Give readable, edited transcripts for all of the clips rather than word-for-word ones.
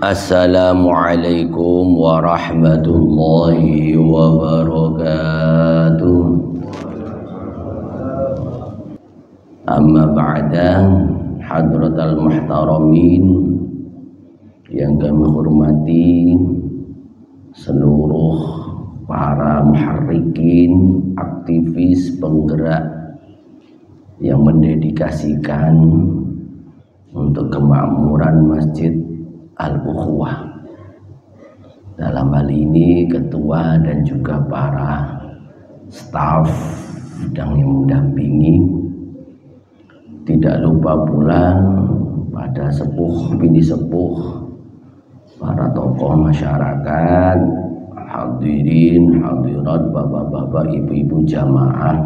Assalamualaikum warahmatullahi wabarakatuh. Amma ba'da, hadratal muhtaramin yang kami hormati, seluruh para muharrikin, aktivis, penggerak yang mendedikasikan untuk kemakmuran Masjid Al-Ukhuwah. Dalam hal ini ketua dan juga para staf yang mendampingi. Tidak lupa pula pada sepuh bini sepuh, para tokoh masyarakat, hadirin hadirat, bapak-bapak, ibu-ibu jamaah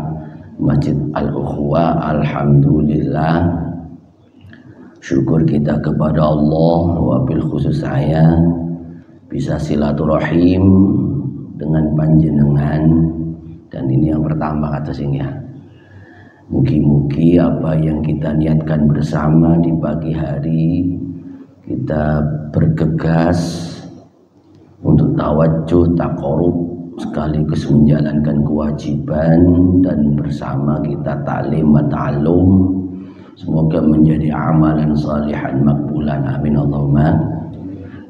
Masjid Al-Ukhuwah. Alhamdulillah, syukur kita kepada Allah, wabil khusus saya bisa silaturahim dengan panjenengan. Dan ini yang pertama kata singnya, mugi-mugi apa yang kita niatkan bersama di pagi hari, kita bergegas untuk tawajuh taqarrub sekaligus menjalankan kewajiban, dan bersama kita ta'lim wa ta'allum. Semoga menjadi amalan salihan makbulan, amin Allahumma.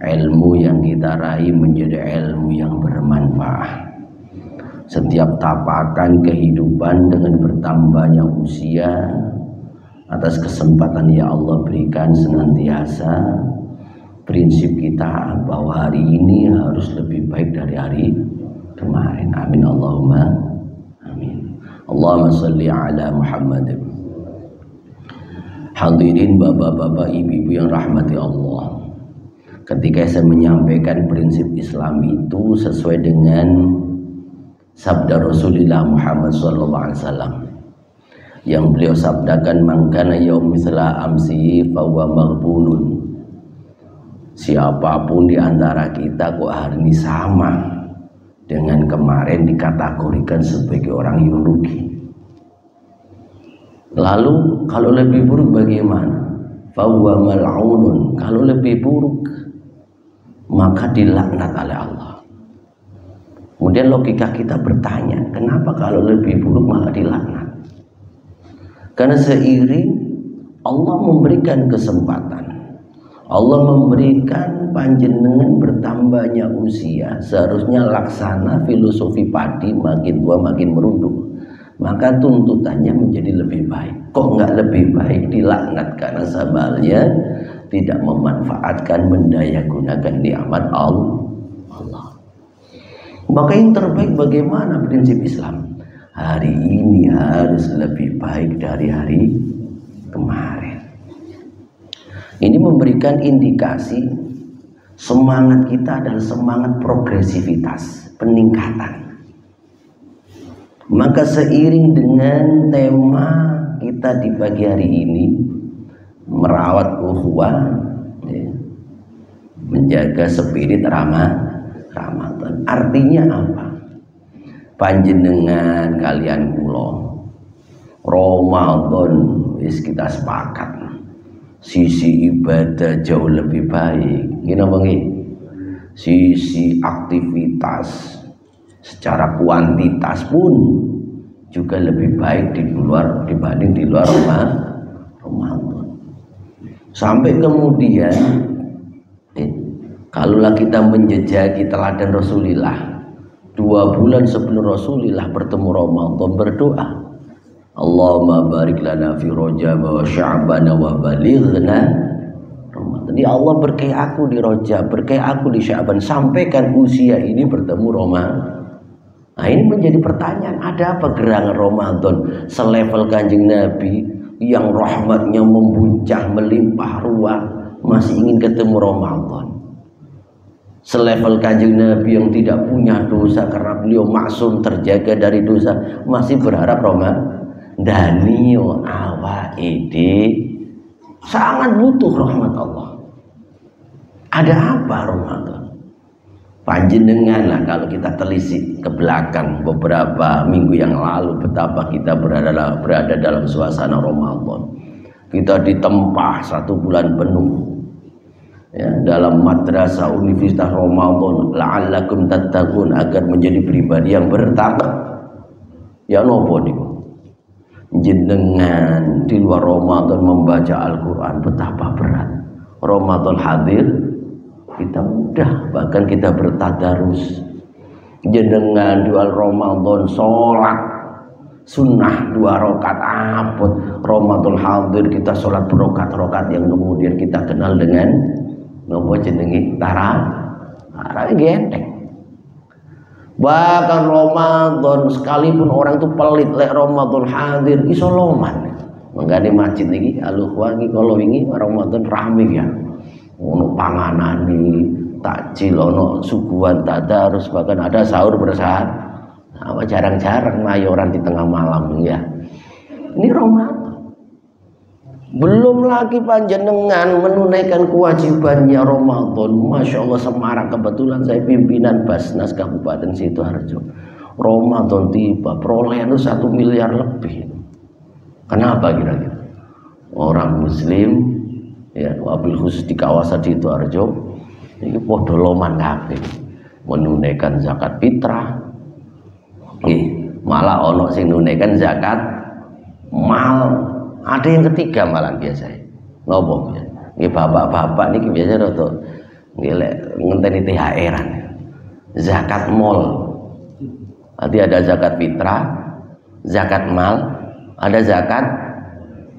Ilmu yang kita raih menjadi ilmu yang bermanfaat. Setiap tapakan kehidupan dengan bertambahnya usia, atas kesempatan yang Allah berikan senantiasa prinsip kita bahwa hari ini harus lebih baik dari hari kemarin, amin Allahumma amin. Allahumma salli ala Muhammad. Hadirin bapak-bapak, ibu-ibu yang rahmati Allah, ketika saya menyampaikan prinsip Islam itu sesuai dengan sabda Rasulullah Muhammad SAW yang beliau sabdakan, mangkana yaum misla amsi fahuwa maghbunun. Siapapun di antara kita kok hari ini sama dengan kemarin dikategorikan sebagai orang yang rugi. Lalu kalau lebih buruk bagaimana? Fahuwa mal'unun. Kalau lebih buruk maka dilaknat oleh Allah. Kemudian logika kita bertanya, kenapa kalau lebih buruk malah dilaknat? Karena seiring Allah memberikan kesempatan, Allah memberikan panjenengan bertambahnya usia, seharusnya laksana filosofi padi, makin tua makin merunduk, maka tuntutannya menjadi lebih baik. Kok nggak lebih baik dilaknat? Karena sabalnya tidak memanfaatkan, mendayagunakan nikmat Allah. Maka yang terbaik bagaimana prinsip Islam? Hari ini harus lebih baik dari hari kemarin. Ini memberikan indikasi semangat kita adalah semangat progresivitas, peningkatan. Maka seiring dengan tema kita di pagi hari ini, merawat ukhuwah, menjaga spirit Ramadan. Artinya apa? Panjenengan kalian kula Ramadan wis kita sepakat sisi ibadah jauh lebih baik. Gimana nggih? Sisi aktivitas secara kuantitas pun juga lebih baik dibanding di luar Ramadan. Sampai kemudian kalaulah kita menjejaki teladan Rasulullah, 2 bulan sebelum Rasulullah bertemu Ramadan berdoa, Allahumma barik lana fi Rajab wa Sya'ban wa balighna Ramadan. Ya Allah, berkahi aku di Rajab, berkahi aku di Sya'ban, sampaikan usia ini bertemu Ramadan. Nah, ini menjadi pertanyaan, ada apa gerangan Ramadan selevel Kanjeng Nabi yang rahmatnya membuncah melimpah ruah masih ingin ketemu Ramadan? Selevel Kanjeng Nabi yang tidak punya dosa karena beliau maksum terjaga dari dosa masih berharap Ramadan. Danio awaide sangat butuh rahmat Allah. Ada apa Ramadan? Panjenengan lah, kalau kita telisik ke belakang beberapa minggu yang lalu, betapa kita berada dalam suasana Ramadan. Kita ditempa 1 bulan penuh. ya, dalam madrasah Universitas Ramadan la'allakum tattaqun, agar menjadi pribadi yang bertakwa. Ya nopo niku jenengan di luar Ramadan membaca Al-Quran betapa berat. Ramadan hadir kita mudah, bahkan kita bertadarus. Jenengan di luar Ramadan sholat sunnah 2 rakaat abot. Ramadan hadir kita sholat berokat-rokat yang kemudian kita kenal dengan nopo jenengi tarawih gendeng. Bahkan Ramadan sekalipun orang itu pelit lek Ramadan hadir iso loman. Menggane masjid niki aluh wangi kalau wingi Ramadan rame ya. Ono panganane, takjil, ono suguhan tadarus, bahkan ada sahur bersama. Apa jarang-jarang mayoran di tengah malam ya. Ini Ramadan. Belum lagi panjenengan menunaikan kewajibannya Ramadan. Masya Allah semarak, kebetulan saya pimpinan Basnas Kabupaten Sidoarjo. Ramadan tiba, perolehan itu 1 miliar lebih. Kenapa kira-kira? Orang Muslim, ya, wabil khusus di kawasan Sidoarjo, ini podo loman kabeh menunaikan zakat fitrah. Malah ono sing nunaikan zakat mal. Ada yang ketiga malah biasanya ngopo ya. Nggih bapak-bapak niki biasa rada ngenteni THR-an. Zakat mal. Nanti ada zakat fitrah, zakat mal, ada zakat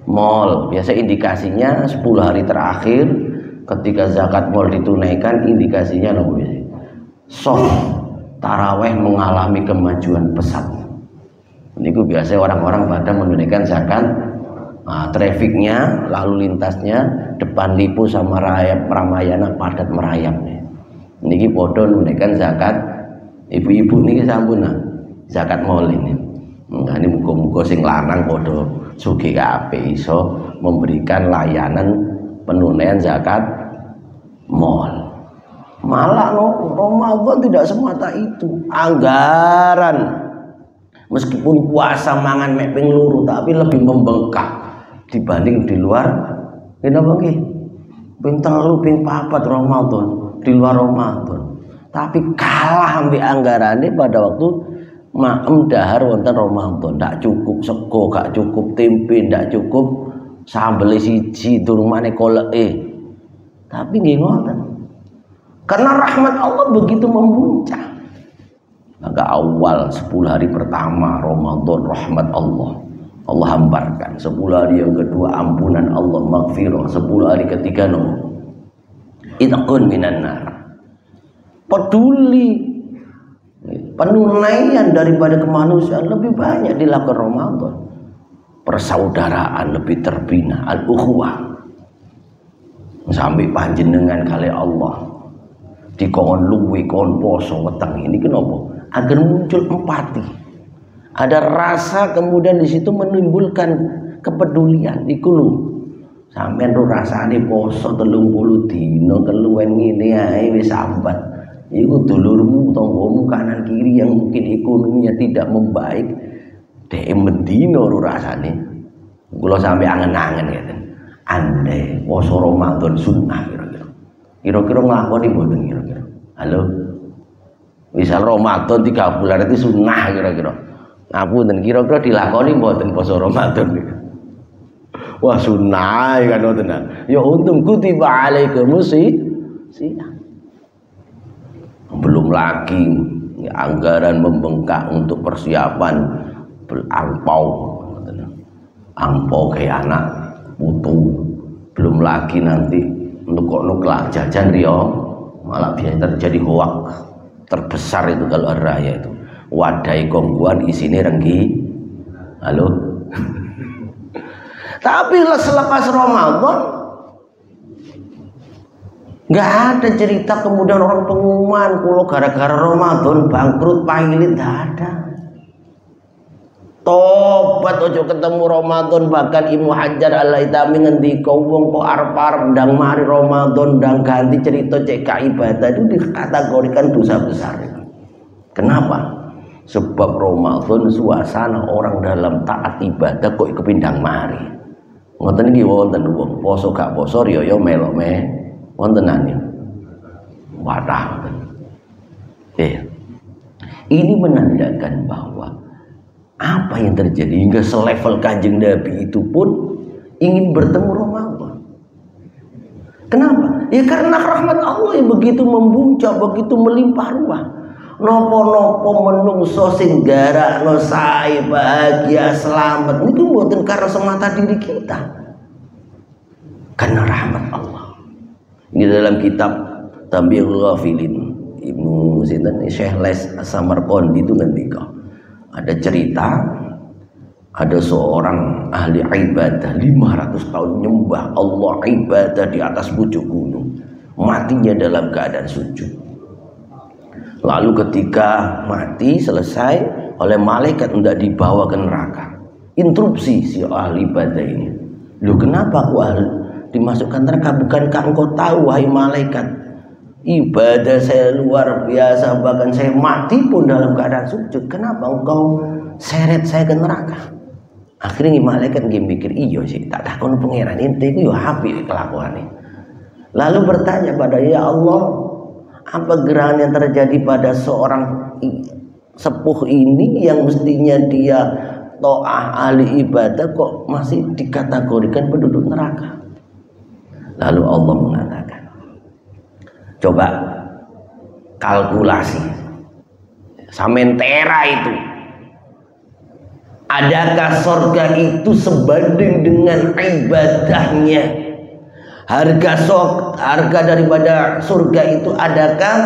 mal. Biasa indikasinya 10 hari terakhir ketika zakat mal ditunaikan, indikasinya nopo biasa. Taraweh mengalami kemajuan pesat. Niku biasanya orang-orang pada menunaikan zakat. Nah, trafiknya, lalu lintasnya, depan Lipo sama Rayap Ramayana padat merayap. Niki podo menunaikan zakat. Ibu-ibu niki sampun zakat mal ini. Nah, ini muga-muga sing lanang podo sugih kabeh iso memberikan layanan penunaian zakat mal. Malah Ramadan tidak semata itu. Anggaran meskipun puasa mangan mek ping 2 tapi lebih membengkak dibanding di luar. Kenapa nggih? Ping 3, ping 4 Ramadan di luar Ramadan. Tapi kalah ambek anggarane pada waktu maem dahar wonten Ramadan. Ndak cukup sego, gak cukup tempe, ndak cukup sambel siji, durmane koleke. Tapi nggih ngoten. Karena rahmat Allah begitu memuncak. Maka awal 10 hari pertama Ramadan rahmat Allah hambarkan. 10 hari yang kedua ampunan Allah, maghfirah. 10 hari ketiga itaqun minan nar. Peduli penunaian daripada kemanusiaan lebih banyak dilakukan Ramadan. Persaudaraan lebih terbina, al-ukhuwah. Sampai panjenengan kali Allah dikon luwe kon poso weteng ini kenapa? Agar muncul empati. Ada rasa, kemudian di situ menimbulkan kepedulian. Iku lho. Sampeyan ro rasane poso 30 dina keluwen ngene ae wis sambat. Iku dulurmu, tanggamu kanan kiri yang mungkin ekonominya tidak membaik, dhek mendino ro rasane. Kula sampe angen-angen ngeten. Andai poso Ramadan sunnah kira-kira nglakoni mboten kira-kira. Halo. Misal Ramadan 3 bulan itu sunnah kira-kira. Ngapunten kira-kira dilakoni mboten poso Ramadan niku. Wah sunnah kan ngoten. Ya untung kutiba alaikumus siyam. Belum lagi ya, anggaran membengkak untuk persiapan angpau kayak anak putu. Belum lagi nanti untuk nuklak jajan Rio, malah biasanya terjadi hoak terbesar itu kalau hari raya itu. Wadai kongguan isinya renggi. Halo. Tapi selepas Ramadan nggak ada cerita kemudian orang pengumuman kalau gara-gara Ramadan bangkrut pailit, nggak ada. Tobat ojo ketemu Ramadan, bahkan Ibnu Hajar Al-Haytami ngendika wong kok arep-arep ndang mari Ramadan ndang ganti cerita cek ibadah itu dikategorikan dosa besar. Kenapa? Sebab Ramadan suasana orang dalam taat ibadah kok kepindang mari. Ngoten iki wonten wong poso gak poso riyo melok wontenane. Wadah. Ini menandakan bahwa apa yang terjadi hingga selevel Kanjeng Nabi itu pun ingin bertemu Ramadan. Kenapa? Ya karena rahmat Allah yang begitu membuncah, begitu melimpah ruah. Nopo-nopo menungso sing garakno sae bahagia selamat niku mboten karena semata diri kita. Karena rahmat Allah. Ini dalam kitab Tambihul Ghafilin Ibnu Sinten Syekh Les Samarqandi itu ngendika. Ada cerita ada seorang ahli ibadah 500 tahun nyembah Allah ibadah di atas pucuk gunung, matinya dalam keadaan sujud. Lalu ketika mati selesai oleh malaikat hendak dibawa ke neraka, interupsi si ahli ibadah ini. Loh, kenapa aku dimasukkan neraka? Bukankah engkau tahu wahai malaikat, ibadah saya luar biasa, bahkan saya mati pun dalam keadaan sujud, kenapa engkau seret saya ke neraka? Akhirnya malaikat mikir, iya sih, tak takon pangeran ente iku yo apik kelakuane. Lalu bertanya pada ya Allah, apa gerangan yang terjadi pada seorang sepuh ini yang mestinya dia to'ah ahli ibadah kok masih dikategorikan penduduk neraka? Lalu Allah mengatakan, coba kalkulasi samentera itu, adakah surga itu sebanding dengan ibadahnya? Harga daripada surga itu adakah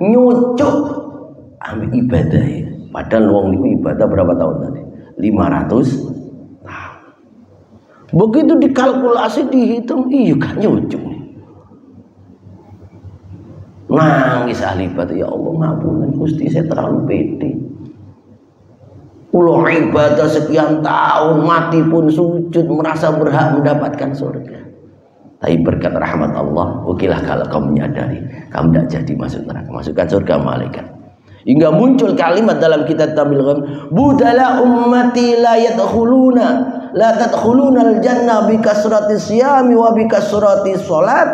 nyucuk ambil ibadah ya? Padahal wong niku ibadah berapa tahun tadi? 500 tahun. Begitu dikalkulasi dihitung, iya kan nyucuk. Nangis ahli ibadah, ya Allah ngapunten Gusti, saya terlalu pede. Ulah ibadah sekian tahun, mati pun sujud, merasa berhak mendapatkan surga. Tapi berkat rahmat Allah, okelah kalau kamu menyadari, kamu tidak jadi masuk neraka, masukkan surga malaikat. Hingga muncul kalimat dalam kitab Tabil Gham, budala ummati la tadkhuluna al-jannah bi kasrati siyami wa bi kasrati salat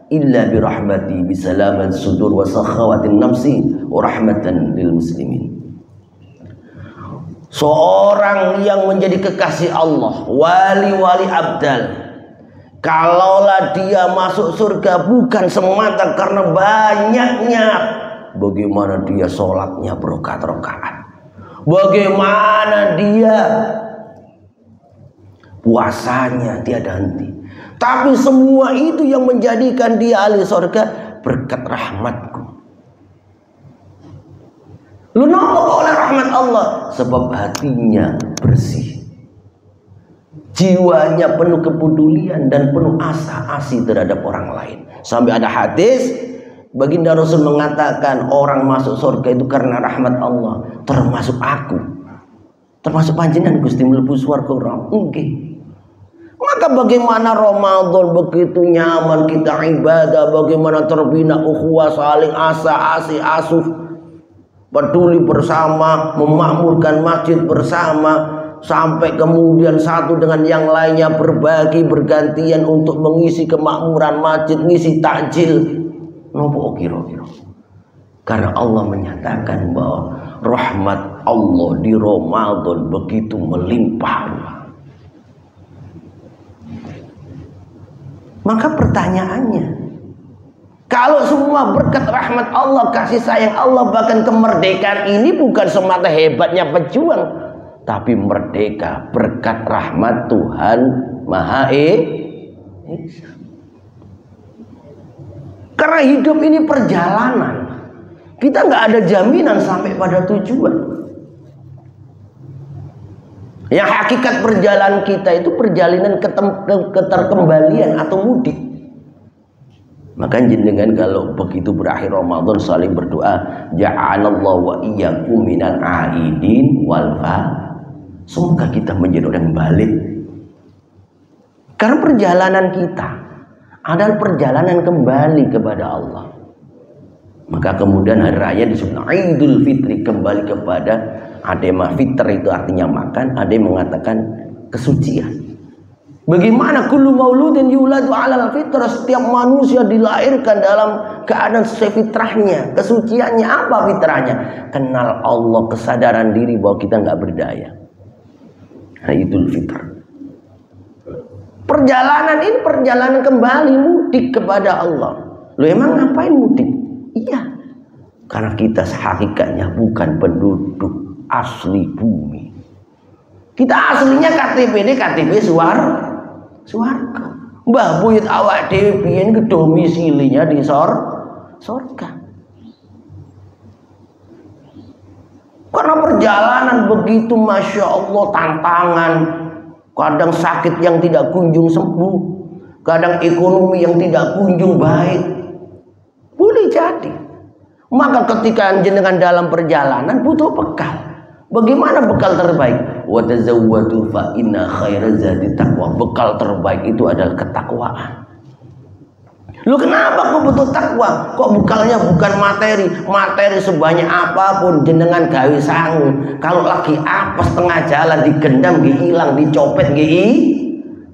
illa bi rahmati bi salaman sudur wa sakhawatin nafsi wa rahmatan lil muslimin. Seorang yang menjadi kekasih Allah, wali-wali abdal, kalaulah dia masuk surga bukan semata karena banyaknya, bagaimana dia sholatnya berokat-rokaat, bagaimana dia puasanya tiada henti, tapi semua itu yang menjadikan dia ahli surga berkat rahmatku. Lu napa oleh rahmat Allah? Sebab hatinya bersih, jiwanya penuh kepedulian dan penuh asa-asi terhadap orang lain. Sampai ada hadis baginda Rasul mengatakan orang masuk surga itu karena rahmat Allah, termasuk aku, termasuk panjenengan Gusti mlebu swarga. Nggih. Maka bagaimana Ramadan begitu nyaman kita ibadah, bagaimana terbina ukhuwah saling asa-asi asuh, peduli bersama, memakmurkan masjid bersama, sampai kemudian satu dengan yang lainnya berbagi bergantian untuk mengisi kemakmuran masjid, ngisi takjil. Nopo kira-kira? Karena Allah menyatakan bahwa rahmat Allah di Ramadan begitu melimpah. Maka pertanyaannya, kalau semua berkat rahmat Allah, kasih sayang Allah, bahkan kemerdekaan ini bukan semata hebatnya pejuang, tapi merdeka berkat rahmat Tuhan Maha Esa. Karena hidup ini perjalanan, kita nggak ada jaminan sampai pada tujuan. Yang hakikat perjalanan kita itu perjalanan keterkembalian atau mudik. Maka jenengan kalau begitu berakhir Ramadan saling berdoa, ja'alallahu wa iyyakum minal aidin wal fa. Semoga kita menjadi orang balik. Karena perjalanan kita adalah perjalanan kembali kepada Allah. Maka kemudian hari raya disebut Idul Fitri, kembali kepada, ada yang fitr itu artinya makan, ada yang mengatakan kesucian. Bagaimana kullu mauludin yuladu 'alal fitrah, setiap manusia dilahirkan dalam keadaan sesuai fitrahnya, kesuciannya. Apa fitrahnya? Kenal Allah, kesadaran diri bahwa kita nggak berdaya. Nah, itu fitrah. Perjalanan ini perjalanan kembali, mudik kepada Allah. Lu emang ngapain mudik? Iya, karena kita hakikatnya bukan penduduk asli bumi. Kita aslinya KTP ini KTP swarga. Mbah buyut awak dhewe biyen ke domisilinya di surga. Karena perjalanan begitu masya Allah, tantangan, kadang sakit yang tidak kunjung sembuh, kadang ekonomi yang tidak kunjung baik. Boleh jadi. Maka ketika jenengan dalam perjalanan butuh bekal. Bagaimana bekal terbaik? Wa tazawwadu fa inna khairaz zadi taqwa. Bekal terbaik itu adalah ketakwaan. Lu kenapa kok butuh takwa? Kok bekalnya bukan materi? Materi sebanyak apapun jenengan gawe sangu. Kalau lagi apes tengah jalan digendam nggih ilang, dicopet nggih.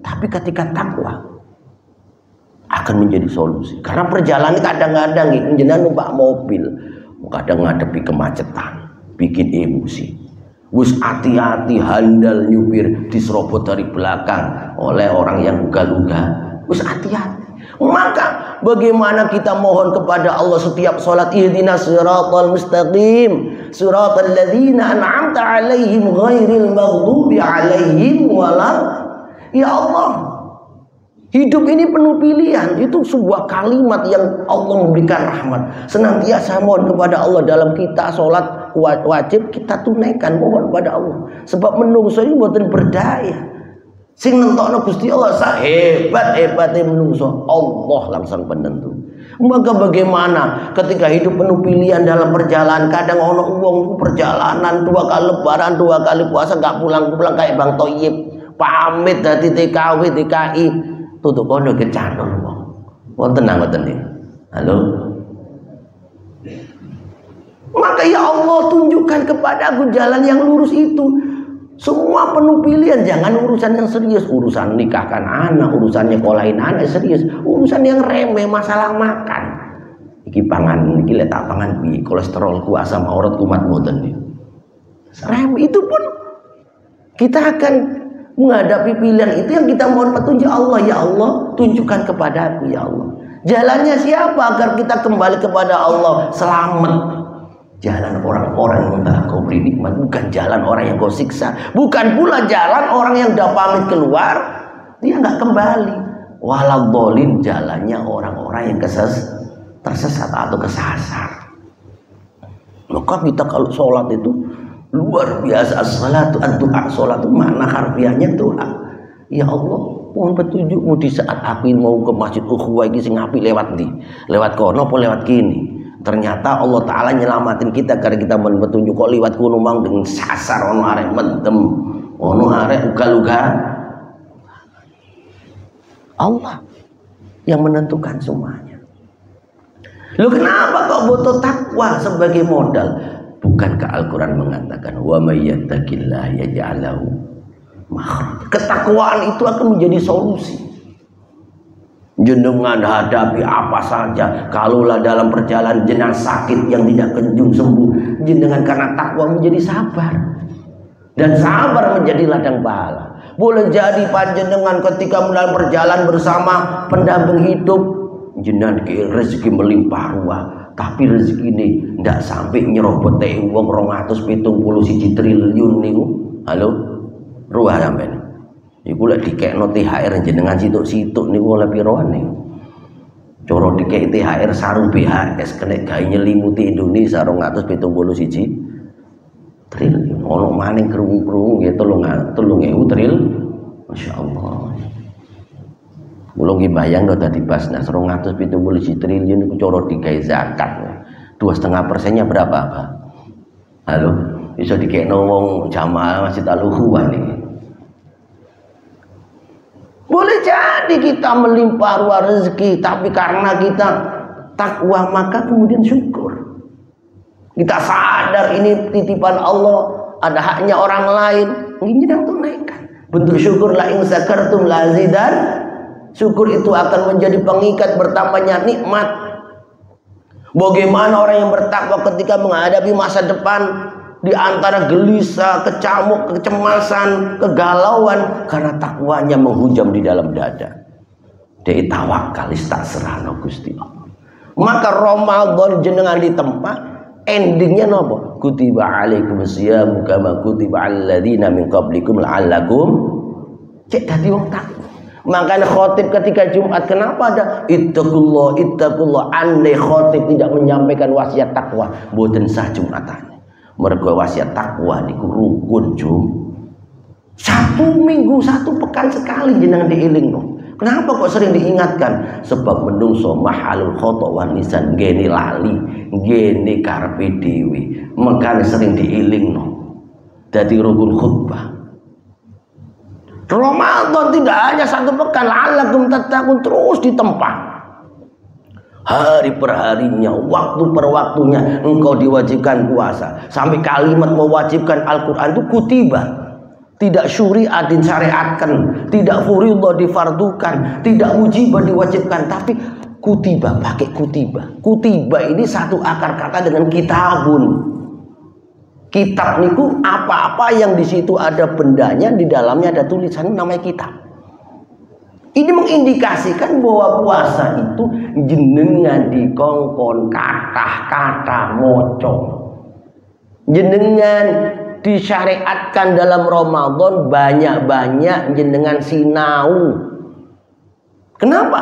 Tapi ketika takwa akan menjadi solusi. Karena perjalanan kadang-kadang nggih jenengan numpak mobil, kadang ngadepi kemacetan, bikin emosi. Wis hati-hati handal nyupir diserobot dari belakang oleh orang yang ugal-ugal. Wis hati-hati. Maka bagaimana kita mohon kepada Allah setiap sholat, ihdinas siratal mustaqim siratal ladzina an'amta 'alaihim ghairil maghdubi 'alaihim wala. Ya Allah, hidup ini penuh pilihan. Itu sebuah kalimat yang Allah memberikan rahmat. Senantiasa mohon kepada Allah dalam kita sholat wajib kita tunaikan, mohon kepada Allah. Sebab menungso ini mboten berdaya. Sing nentokno Gusti Allah sahebat-hebate menungso, Allah langsung penentu. Maka bagaimana ketika hidup penuh pilihan dalam perjalanan, kadang ono wong perjalanan 2 kali lebaran, 2 kali puasa gak pulang-pulang kayak Bang Toyib, pamit dari TKW, TKI, tutup kono kecanol wong. Wonten nang ngoten niki. Halo. Maka ya Allah, tunjukkan kepadaku jalan yang lurus itu. Semua penuh pilihan, jangan urusan yang serius, urusan nikahkan anak, urusan nyekolahin anak serius, urusan yang remeh, masalah makan. Iki pangan, iki letak pangan piye, kolesterolku, asam urat kumat mboten. Remeh itu pun kita akan menghadapi pilihan itu yang kita mohon petunjuk Allah. Ya Allah, tunjukkan kepadaku ya Allah. Jalannya siapa agar kita kembali kepada Allah selamat? Jalan orang-orang yang telah kau beri nikmat, bukan jalan orang yang kau siksa, bukan pula jalan orang yang udah pamit keluar dia nggak kembali. Waladhdallin, jalannya orang-orang yang tersesat atau kesasar. Maka kita kalau sholat itu luar biasa. As-salatu ad-du'a, sholat itu makna harfiahnya doa. Ya Allah, mohon petunjukmu di saat aku mau ke masjid ukhuwah iki sing apik lewat ndi? Lewat kono apa lewat kini? Ternyata Allah Ta'ala nyelamatin kita karena kita mohon petunjuk. Kok liwat kuno mang dengan sasar ono arek mendem, ono arek uga-uga. Allah yang menentukan semuanya. Lu kenapa kok butuh takwa sebagai modal? Bukankah Al-Quran mengatakan wa may yattaqillaha yaj'al lahu makhraja? Ketakwaan itu akan menjadi solusi. Jenengan hadapi apa saja, kalaulah dalam perjalanan jenengan sakit yang tidak kunjung sembuh, jenengan karena takwa menjadi sabar, dan sabar menjadi ladang pahala. Boleh jadi panjenengan ketika dalam perjalanan bersama pendamping hidup, jenengan rezeki melimpah ruah, tapi rezeki ini tidak sampai nyerobot uang 271 triliun niku. Halo, ruah sampean. Iku lek dikekno THR jenengan situk-situk niku oleh piroan niku. Cara dikek THR sarung BHS kena gawe nyelimuti Indonesia 271 triliun. Ono maning krungu-krungu nggih 3.000 triliun. Masyaallah. Kula nggih bayang lho tadi Basnas 271 triliun niku cara digawe zakat. 2,5%-nya berapa, Pak? Halo, bisa dikekno wong jamaah Masjid Al-Ukhuwah niki. Boleh jadi kita melimpah ruah rezeki, tapi karena kita takwa maka kemudian syukur. Kita sadar ini titipan Allah, ada haknya orang lain, ini yang tunaikan. Bentuk syukur la in sakartum la azidan. Syukur itu akan menjadi pengikat bertambahnya nikmat. Bagaimana orang yang bertakwa ketika menghadapi masa depan di antara gelisah, kecamuk, kecemasan, kegalauan karena takwanya menghujam di dalam dada. Dia tawakal tak serahno Gusti Allah. Maka Ramadan jenengan di tempat endingnya nopo? Kutiba alaikumus siyam kama kutiba alal ladzina min qablikum la'allakum cek dadi wong takwa. Makanya khotib ketika Jumat kenapa ada ittaqullah ittaqullah, andai khotib tidak menyampaikan wasiat takwa mboten sah Jumatane. Mergo wasiat takwa niku rukun Jum. 1 minggu 1 pekan sekali jenengan diilingno. Kenapa kok sering diingatkan? Sebab menungso mahalul khoto wan lisan gene lali, gene karepe dhewe. Mekane sering diilingno. Dadi rukun khutbah. Ramadan tidak hanya 1 pekan, la'allakum tattaqun, terus ditempa. Hari per harinya, waktu per waktunya engkau diwajibkan puasa. Sampai kalimat mewajibkan Al-Qur'an itu kutiba. Tidak syuri'ah disyariatkan, tidak furiḍah difardukan, tidak mujibah diwajibkan, tapi kutiba, pakai kutiba. Kutiba ini satu akar kata dengan kitabun. Kitab niku apa-apa yang di situ ada bendanya, di dalamnya ada tulisan namanya kitab. Ini mengindikasikan bahwa puasa itu jenengan dikongkon kata-kata moco. Jenengan disyariatkan dalam Ramadan banyak-banyak jenengan sinau. Kenapa?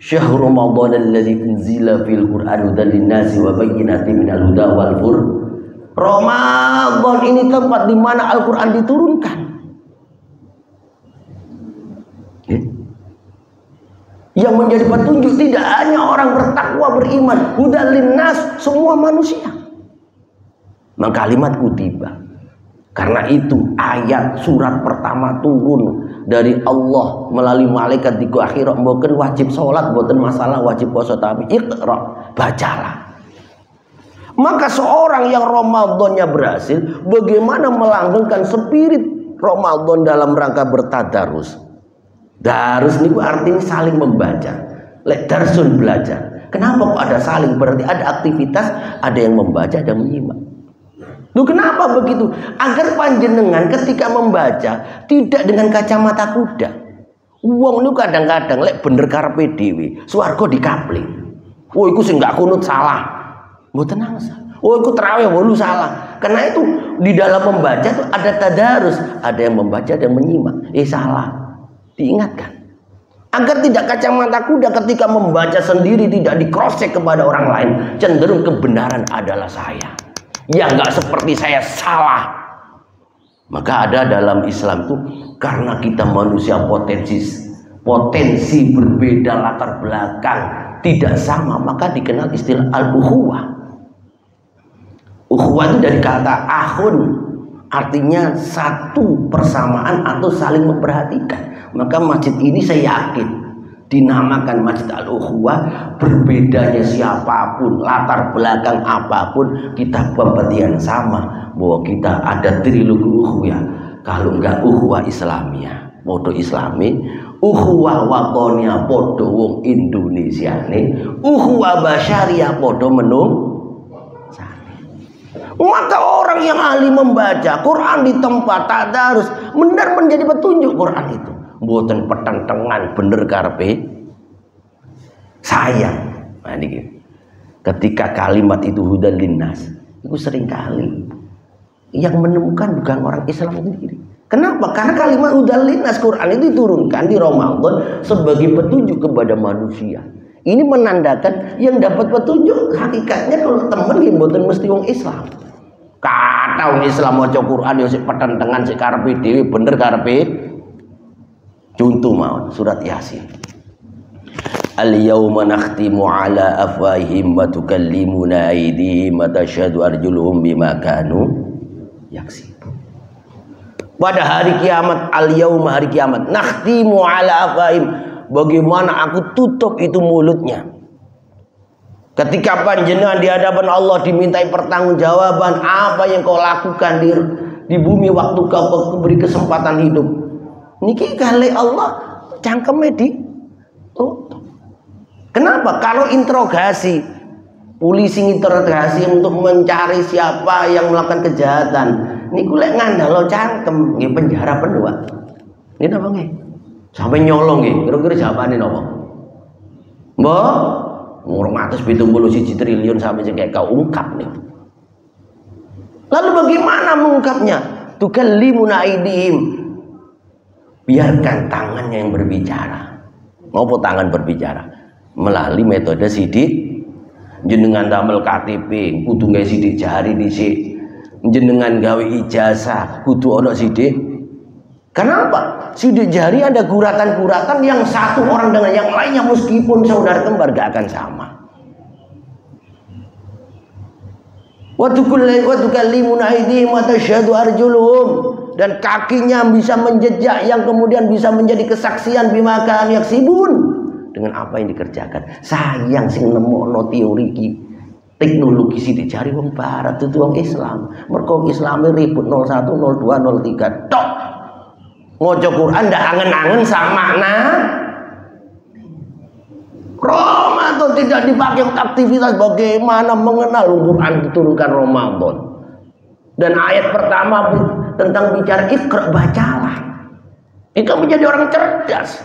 Syahrul Ramadan alladzi unzila fil Qur'an hudan linnasi wa bayyinatin minal huda wal furqan. Ramadan ini tempat di mana Al-Qur'an diturunkan. Yang menjadi petunjuk tidak hanya orang bertakwa beriman, hudan linnas, semua manusia. Maka kalimat kutiba. Karena itu ayat surat pertama turun dari Allah melalui malaikat di akhirat, mboten wajib sholat, mboten masalah wajib puasa, tapi iqra, bacalah. Maka seorang yang Ramadannya berhasil, bagaimana melanggengkan spirit Ramadan dalam rangka bertadarus. Darus niku artinya saling membaca. Lek darsun belajar. Kenapa kok ada saling? Berarti ada aktivitas, ada yang membaca, ada yang menyimak. Loh kenapa begitu? Agar panjenengan ketika membaca tidak dengan kacamata kuda. Wong niku kadang-kadang lek bener karepe dhewe, swarga dikapling. Oh iku sing gak kunut salah. Mboten nangsa. Oh iku tarawih wolu salah. Karena itu di dalam membaca itu ada tadarus, ada yang membaca, ada yang menyimak. Salah. Diingatkan agar tidak kacamata kuda ketika membaca sendiri tidak di-cross-check kepada orang lain, cenderung kebenaran adalah saya, yang nggak seperti saya salah. Maka ada dalam Islam itu karena kita manusia potensi berbeda latar belakang tidak sama, maka dikenal istilah al-ukhuwah. Ukhuwah itu dari kata akhun, artinya satu persamaan atau saling memperhatikan. Maka masjid ini saya yakin dinamakan Masjid Al-Ukhuwah, berbedanya siapapun, latar belakang apapun, kita pembedian sama bahwa kita ada trilogi ukhuwah. Kalau enggak ukhuwah Islamiyah, podo Islami, ukhuwah watoniyah podo wong Indonesiane, ukhuwah basyariah podo menung. Maka orang yang ahli membaca Quran di tempat tadarus benar menjadi petunjuk Quran itu. Mboten petentengan bener karepe sayang. Nah niki. Ketika kalimat itu hudan linnas, itu sering kali yang menemukan bukan orang Islam sendiri. Kenapa? Karena kalimat hudan linnas Quran itu diturunkan di Ramadan sebagai petunjuk kepada manusia. Ini menandakan yang dapat petunjuk hakikatnya kalau temen nggih mboten mesti wong Islam. Kata wong Islam maca Quran ya sik petentengan sik karepe dhewe bener karepe. Contoh mau surat Yasin. Al-yawma nakhtimu ala afwahihim wa tukallimuna aydihim wa tashhadu arjuluhum bima kanu yaksibun. Pada hari kiamat, al-yawma hari kiamat, nakhtimu ala afwahihim, bagaimana aku tutup itu mulutnya. Ketika panjenengan di hadapan Allah dimintai pertanggungjawaban apa yang kau lakukan di bumi waktu kau beri kesempatan hidup. Niki kali Allah cangkeme di tutup. Kenapa? Kalau interogasi, polisi interogasi untuk mencari siapa yang melakukan kejahatan, niku lek ngandalo cangkem nggih penjara pendua. Nggih napa nggih? Sampai nyolong nggih, kira-kira jawabane napa? Mbok, ngurung 271 triliun sampai sing kau ungkap nih. Lalu bagaimana mengungkapnya? Tukallimuna aydihim. Biarkan tangannya yang berbicara. Ngopo tangan berbicara? Melalui metode sidik. Jenengan damel KTP, kudu gawe sidik jari dhisik. Jenengan gawe ijazah, kudu ana sidik. Kenapa? Sidik jari ada guratan-guratan yang satu orang dengan yang lainnya meskipun saudara kembar gak akan sama. Wa tukallimuna aydihim wa tashhadu arjuluhum, dan kakinya bisa menjejak yang kemudian bisa menjadi kesaksian bima kanu yaksibun, dengan apa yang dikerjakan. Sayang sing nemokno teori iki teknologi sidik jari wong barat itu wong Islam. Mergo Islame ribut 01 02 03 tok. Ngojo Quran ndak angen-angen sama makna Ramadan tidak dipakai untuk aktivitas. Bagaimana mengenal Quran diturunkan Ramadan. Dan ayat pertama tentang bicara Iqra, bacalah. Itu menjadi orang cerdas.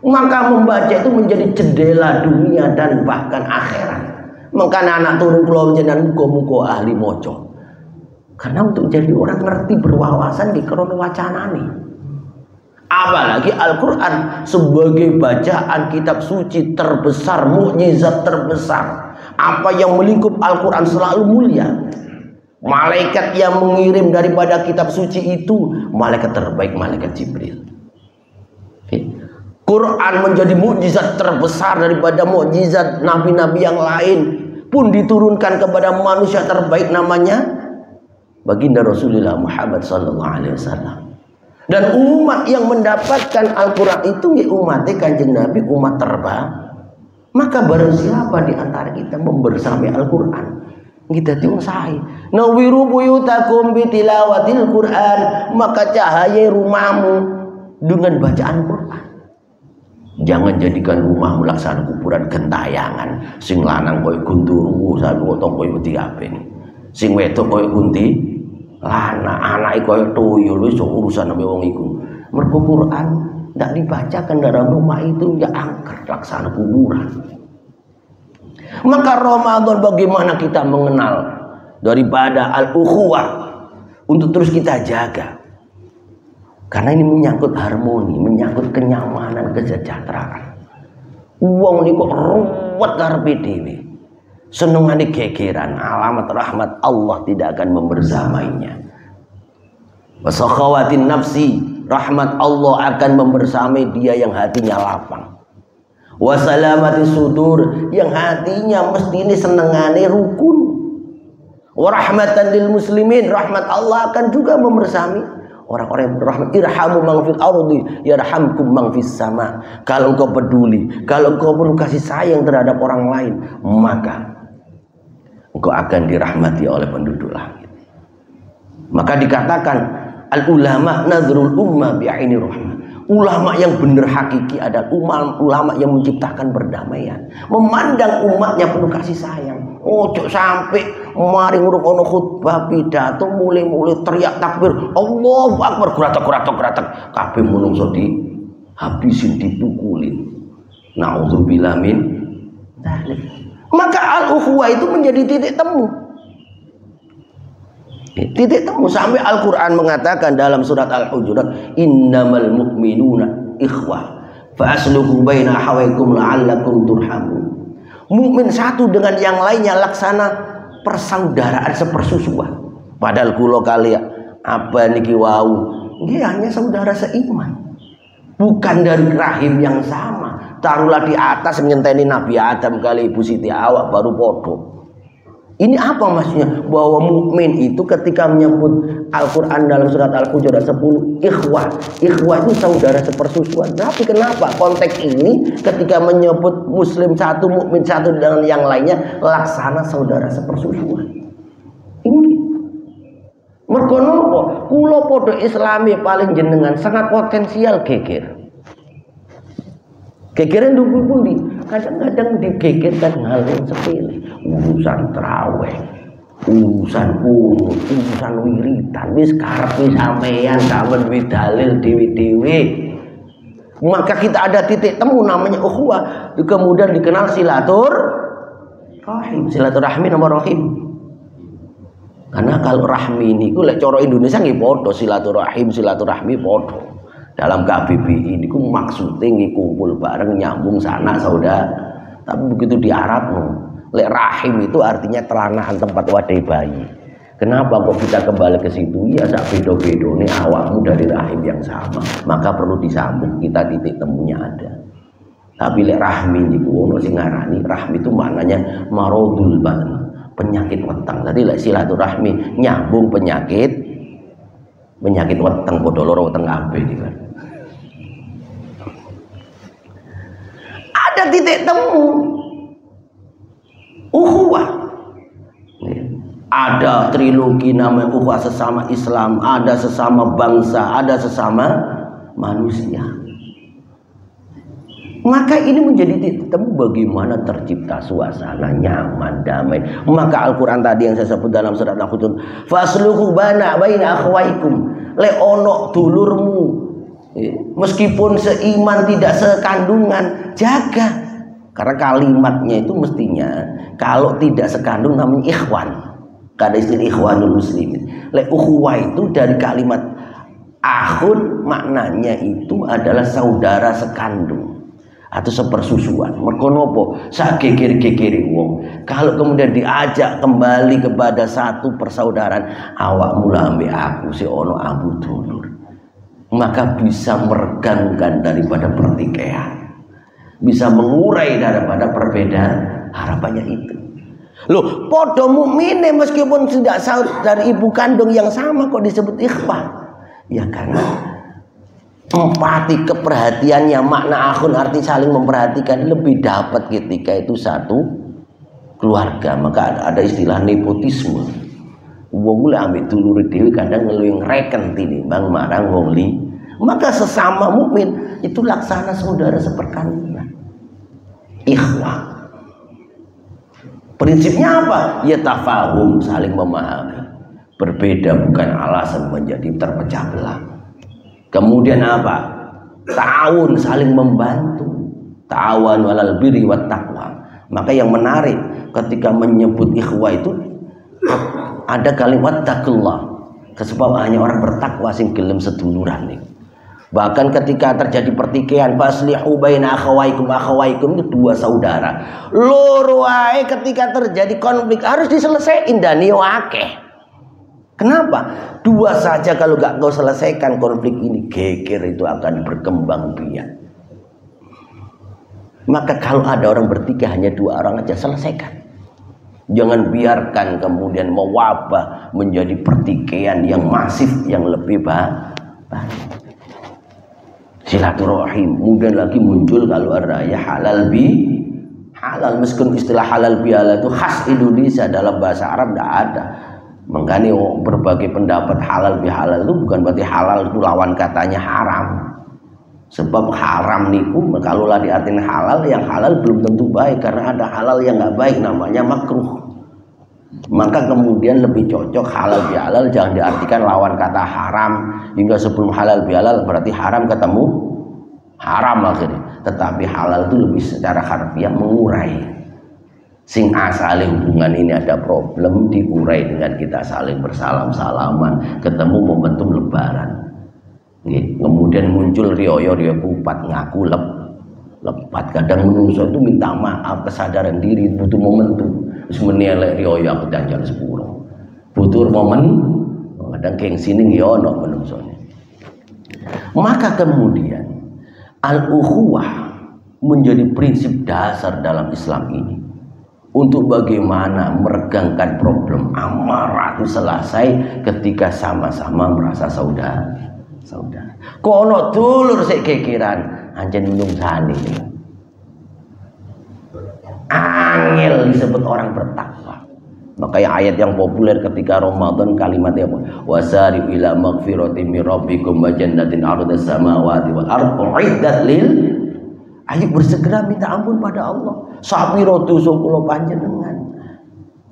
Maka membaca itu menjadi jendela dunia dan bahkan akhirat. Maka anak turun kula jenengan muga-muga ahli maca. Karena untuk jadi orang ngerti berwawasan di krono wacanane. Apalagi Al-Quran sebagai bacaan kitab suci terbesar, mukjizat terbesar. Apa yang melingkup Al-Quran selalu mulia. Malaikat yang mengirim daripada kitab suci itu malaikat terbaik, malaikat Jibril. Quran menjadi mukjizat terbesar daripada mukjizat nabi-nabi yang lain, pun diturunkan kepada manusia terbaik namanya baginda Rasulullah Muhammad SAW. Dan umat yang mendapatkan Al-Quran itu umatnya Kanjeng Nabi, umat terbaik. Maka barang siapa di antara kita membersamai Al-Quran, kita tiungsai nawiru buyutakum bitilawatil Quran, maka cahaya rumahmu dengan bacaan Quran. Jangan jadikan rumah melaksanakan kuburan gentayangan. Sing lanang koyo gundurwu, saru otong koyo diapen. Sing wedok koyo gunti lana, anake koyo tuyul, wis urusan ambek wong iku. Mergo Quran ndak dibacakan dalam rumah itu ya angker laksana kuburan. Maka Ramadan bagaimana kita mengenal daripada al-ukhuwah untuk terus kita jaga. Karena ini menyangkut harmoni, menyangkut kenyamanan, kesejahteraan. Wong niku ruwet karepe dhewe. Senengane gegeran, alamat rahmat Allah tidak akan membersamainya. Wasakhawatin nafsi, rahmat Allah akan membersamai dia yang hatinya lapang. Wasalamati sudur, yang hatinya mesti ini senengane rukun. Warahmatan lil muslimin, rahmat Allah akan juga membersamai orang-orang yang berrahmat. Irhamu man fil ardi yarhamkum man fis sama. Kalau engkau peduli, kalau engkau perlu kasih sayang terhadap orang lain, maka engkau akan dirahmati oleh penduduk langit. Maka dikatakan al ulama nazrul umma bi'aini rahmah. Ulama yang benar hakiki adalah ulama yang menciptakan perdamaian, memandang umatnya penuh kasih sayang. Ojo sampai mari ngurung ono khutbah pidato mulai teriak takbir Allahu Akbar, geratak kabeh menungso di habisin, dipukulin. Nauzubillah min dzalik. Maka al-ukhuwah itu menjadi titik temu. Titik temu sampai Al-Quran mengatakan dalam surat Al-Hujurat, innamal mu'minuna ikhwah fa asluhu baina hawaikum la'allakum turhamun. Mukmin satu dengan yang lainnya laksana persaudaraan sepersusuan. Padahal kula kalian apa niki wau nggih hanya saudara seiman, bukan dari rahim yang sama. Taruhlah di atas ngenteni Nabi Adam kali Ibu Siti Hawa baru podo. Ini apa maksudnya? Bahwa mukmin itu ketika menyebut Al-Quran dalam surat Al-Hujurat 10 ikhwah. Ikhwah itu saudara sepersusuan. Tapi kenapa konteks ini ketika menyebut muslim satu, mukmin satu dengan yang lainnya laksana saudara sepersusuan? Ini Mergo napa? Kula padha Islami paling jenengan sangat potensial geger. Gegeran dupu pundi? Kadang-kadang digegerkan hal yang sepele, urusan traweh, urusan kunut, urusan wiritan, wis karepe sampeyan saben duwe dalil dewe-dewe. Maka kita ada titik temu namanya ukhuwah, kemudian dikenal silaturahmi nomor rahim. Karena kalau rahmi ini lek cara Indonesia nggih padha silaturahmi padha. Dalam KBBI ini maksudnya kumpul bareng nyambung sanak saudara. Tapi begitu di Arab lek rahim itu artinya telanaan tempat wadai bayi. Kenapa kok kita kembali ke situ? Ya sak beda-beda nih awakmu dari rahim yang sama, maka perlu disambung, kita titik temunya ada. Tapi lek rahmi niku ono sing ngarani rahmi itu maknanya maradul badan, penyakit weteng. Tadi lek silaturahmi nyambung penyakit weteng padha loro weteng kabeh iki kan. Ada titik temu ukhuwah. Ada trilogi namanya ukhuwah sesama Islam, ada sesama bangsa, ada sesama manusia. Maka ini menjadi titik temu bagaimana tercipta suasana nyaman, damai. Maka Al-Quran tadi yang saya sebut dalam surat Al-Hujur, fasluhu baina akhwaikum, le ono dulurmu, meskipun seiman tidak sekandungan, jaga. Karena kalimatnya itu mestinya kalau tidak sekandung namanya ikhwan. Kada istilah ikhwanul muslimin. Le ukhuwah itu dari kalimat akhun, maknanya itu adalah saudara sekandung atau sepersusuan. Mergo napa? Sak geger-gegere wong. Kalau kemudian diajak kembali kepada satu persaudaraan, awakmu lah ambek aku si ono abu dulur. Maka bisa meregangkan daripada pertikaian. Bisa mengurai daripada perbedaan, harapannya itu. Loh, podo mukmine meskipun tidak dari ibu kandung yang sama kok disebut ikhwah? Ya karena empati, keperhatiannya, makna akhun arti saling memperhatikan lebih dapat ketika itu satu keluarga. Maka ada istilah nepotisme. Wong mulai ambil dulur dhewe kadang ngeluwih ngreken tinimbang marang wong li. Maka sesama mukmin itu laksana saudara seperkandungan. Ikhwah. Prinsipnya apa? Ya tafahum, saling memahami. Berbeda bukan alasan menjadi terpecah belah. Kemudian apa? Ta'awun, saling membantu. Ta'awan walal birri wat taqwa. Maka yang menarik ketika menyebut ikhwah itu ada kalimat taqullah. Sebab hanya orang bertakwa sing gelem seduluran nih. Bahkan ketika terjadi pertikaian, faslihu baina akhawaikum itu dua saudara. Loro ae ketika terjadi konflik harus diselesaikan dan akeh. Kenapa? Dua saja kalau gak kau selesaikan konflik ini, geger itu akan berkembang biak. Maka kalau ada orang bertikai hanya dua orang aja selesaikan. Jangan biarkan kemudian mewabah menjadi pertikaian yang masif yang lebih banyak. Silaturahim kemudian lagi muncul kalau ada ya halal meskipun istilah halal bihalal itu khas Indonesia, dalam bahasa Arab tidak ada. Makanya berbagai pendapat halal bihalal itu bukan berarti halal itu lawan katanya haram. Sebab haram niku kalau lah diartikan halal, yang halal belum tentu baik karena ada halal yang nggak baik namanya makruh. Maka kemudian lebih cocok halal bihalal jangan diartikan lawan kata haram, hingga sebelum halal bihalal berarti haram ketemu haram akhirnya. Tetapi halal itu lebih secara harfiah mengurai. Sing asale hubungan ini ada problem diurai dengan kita saling bersalam-salaman, ketemu momentum lebaran. Kemudian muncul riyo kupat ngaku lepat. Kadang manusia itu minta maaf, kesadaran diri butuh momentum. Semenelek riyo aku janjal sepuro. Butuh momen, kadang gengsi ning yo ono menungsone. Maka kemudian al-ukhuwah menjadi prinsip dasar dalam Islam ini. Untuk bagaimana meregangkan problem amarah itu selesai ketika sama-sama merasa saudara. Kono dulur sik kekiran anjen minum sani. Angel disebut orang bertakwa. Makanya ayat yang populer ketika Ramadan kalimatnya apa? Wasari'u ila magfiratin min rabbikum wa jannatin 'ardas samawati wal ardu uiddat lil. Ayo bersegera minta ampun pada Allah. Sapiro dosa kula panjenengan.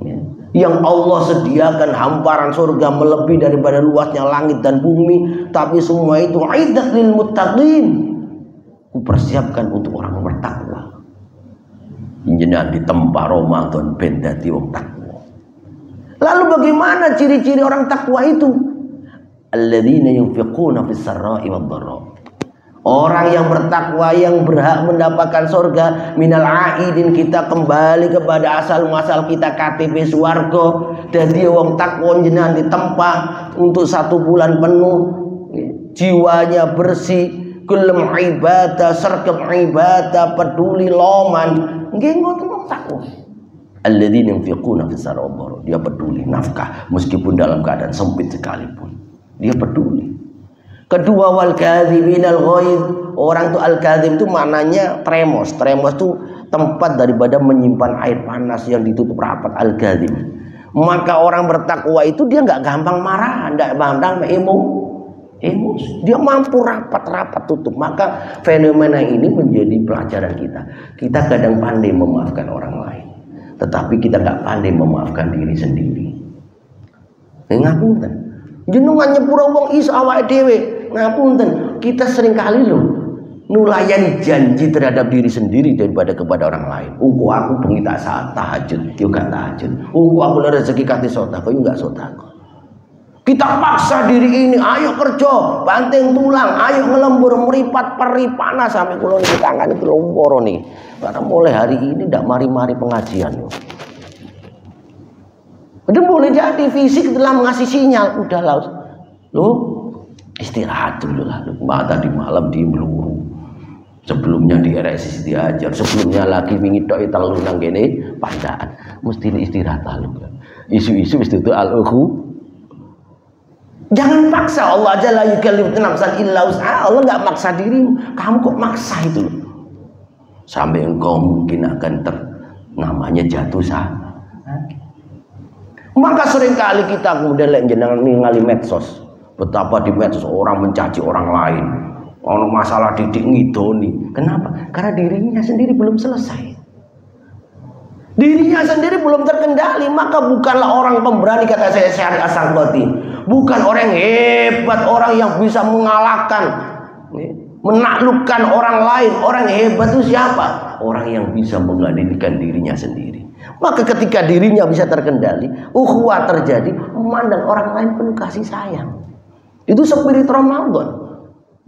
Ya. Yang Allah sediakan hamparan surga melebihi daripada luasnya langit dan bumi, tapi semua itu uiddat lil muttaqin. Kupersiapkan untuk orang bertakwa. Jenengan ditempa Ramadan ben dadi wong takwa. Lalu bagaimana ciri-ciri orang takwa itu? Alladzina yunfiquna fis sarra'i wad dharra. Orang yang bertakwa yang berhak mendapatkan surga minal aidin, kita kembali kepada asal muasal kita KTP swarga. Dan dia wong takwa jenengan ditempa untuk 1 bulan penuh, jiwanya bersih, gelem ibadah, sergap ibadah, peduli loman. Nggih ngoten wong takwa. Alladzina yunfiquna fis sarra'i wad dharra. Dia peduli nafkah meskipun dalam keadaan sempit sekalipun. Dia peduli. Kedua, wal kadhiminal ghaidh. Orang tuh al-kadhim itu maknanya tremos. Tremos itu tempat daripada menyimpan air panas yang ditutup rapat, al-kadhim. Maka orang bertakwa itu dia nggak gampang marah, nggak gampang emosi. Dia mampu rapat tutup. Maka fenomena ini menjadi pelajaran kita. Kita kadang pandai memaafkan orang lain, tetapi kita nggak pandai memaafkan diri sendiri. Ngapunten, jenengan nyepuro wong iso awake dhewe. Ngapunten, kita sering kali loh nulayani janji terhadap diri sendiri daripada kepada orang lain. Ungku aku bengi tak saat tahajud, yo gak tahajud. Ungku aku le rezeki kate sedekah, yo gak sedekah. Kita paksa diri ini, ayo kerja, banting tulang, ayo ngelembur meripat peri panas sampai kula niki tangan itu lomporo nih. Karena mulai hari ini ndak mari-mari pengajian yo. Udah boleh jadi fisik telah mengasih sinyal, udahlah. Loh, istirahat dulu lah. Tadi malam di meluru. Sebelumnya di RSIS diajar, sebelumnya lagi wingi tok telu nang kene pandaan. Mesti istirahat dulu. Isu-isu wis itu al-ukhu. Jangan paksa. Allah aja la yukallifu nafsan illa wus'aha. Allah enggak maksa dirimu. Kamu kok maksa itu loh. Sampai engkau mungkin akan namanya jatuh sakit. Maka seringkali kita kemudian jenengan ningali medsos. Betapa di medsos orang mencaci orang lain. Ono masalah didik ngidoni. Kenapa? Karena dirinya sendiri belum selesai. Dirinya sendiri belum terkendali. Maka bukanlah orang pemberani, kata saya Syarif As-Sangkoti. Bukan orang yang hebat, orang yang bisa mengalahkan, menaklukkan orang lain. Orang yang hebat itu siapa? Orang yang bisa mengendalikan dirinya sendiri. Maka ketika dirinya bisa terkendali, ukhuwah terjadi, memandang orang lain penuh kasih sayang. Itu spirit Ramadan.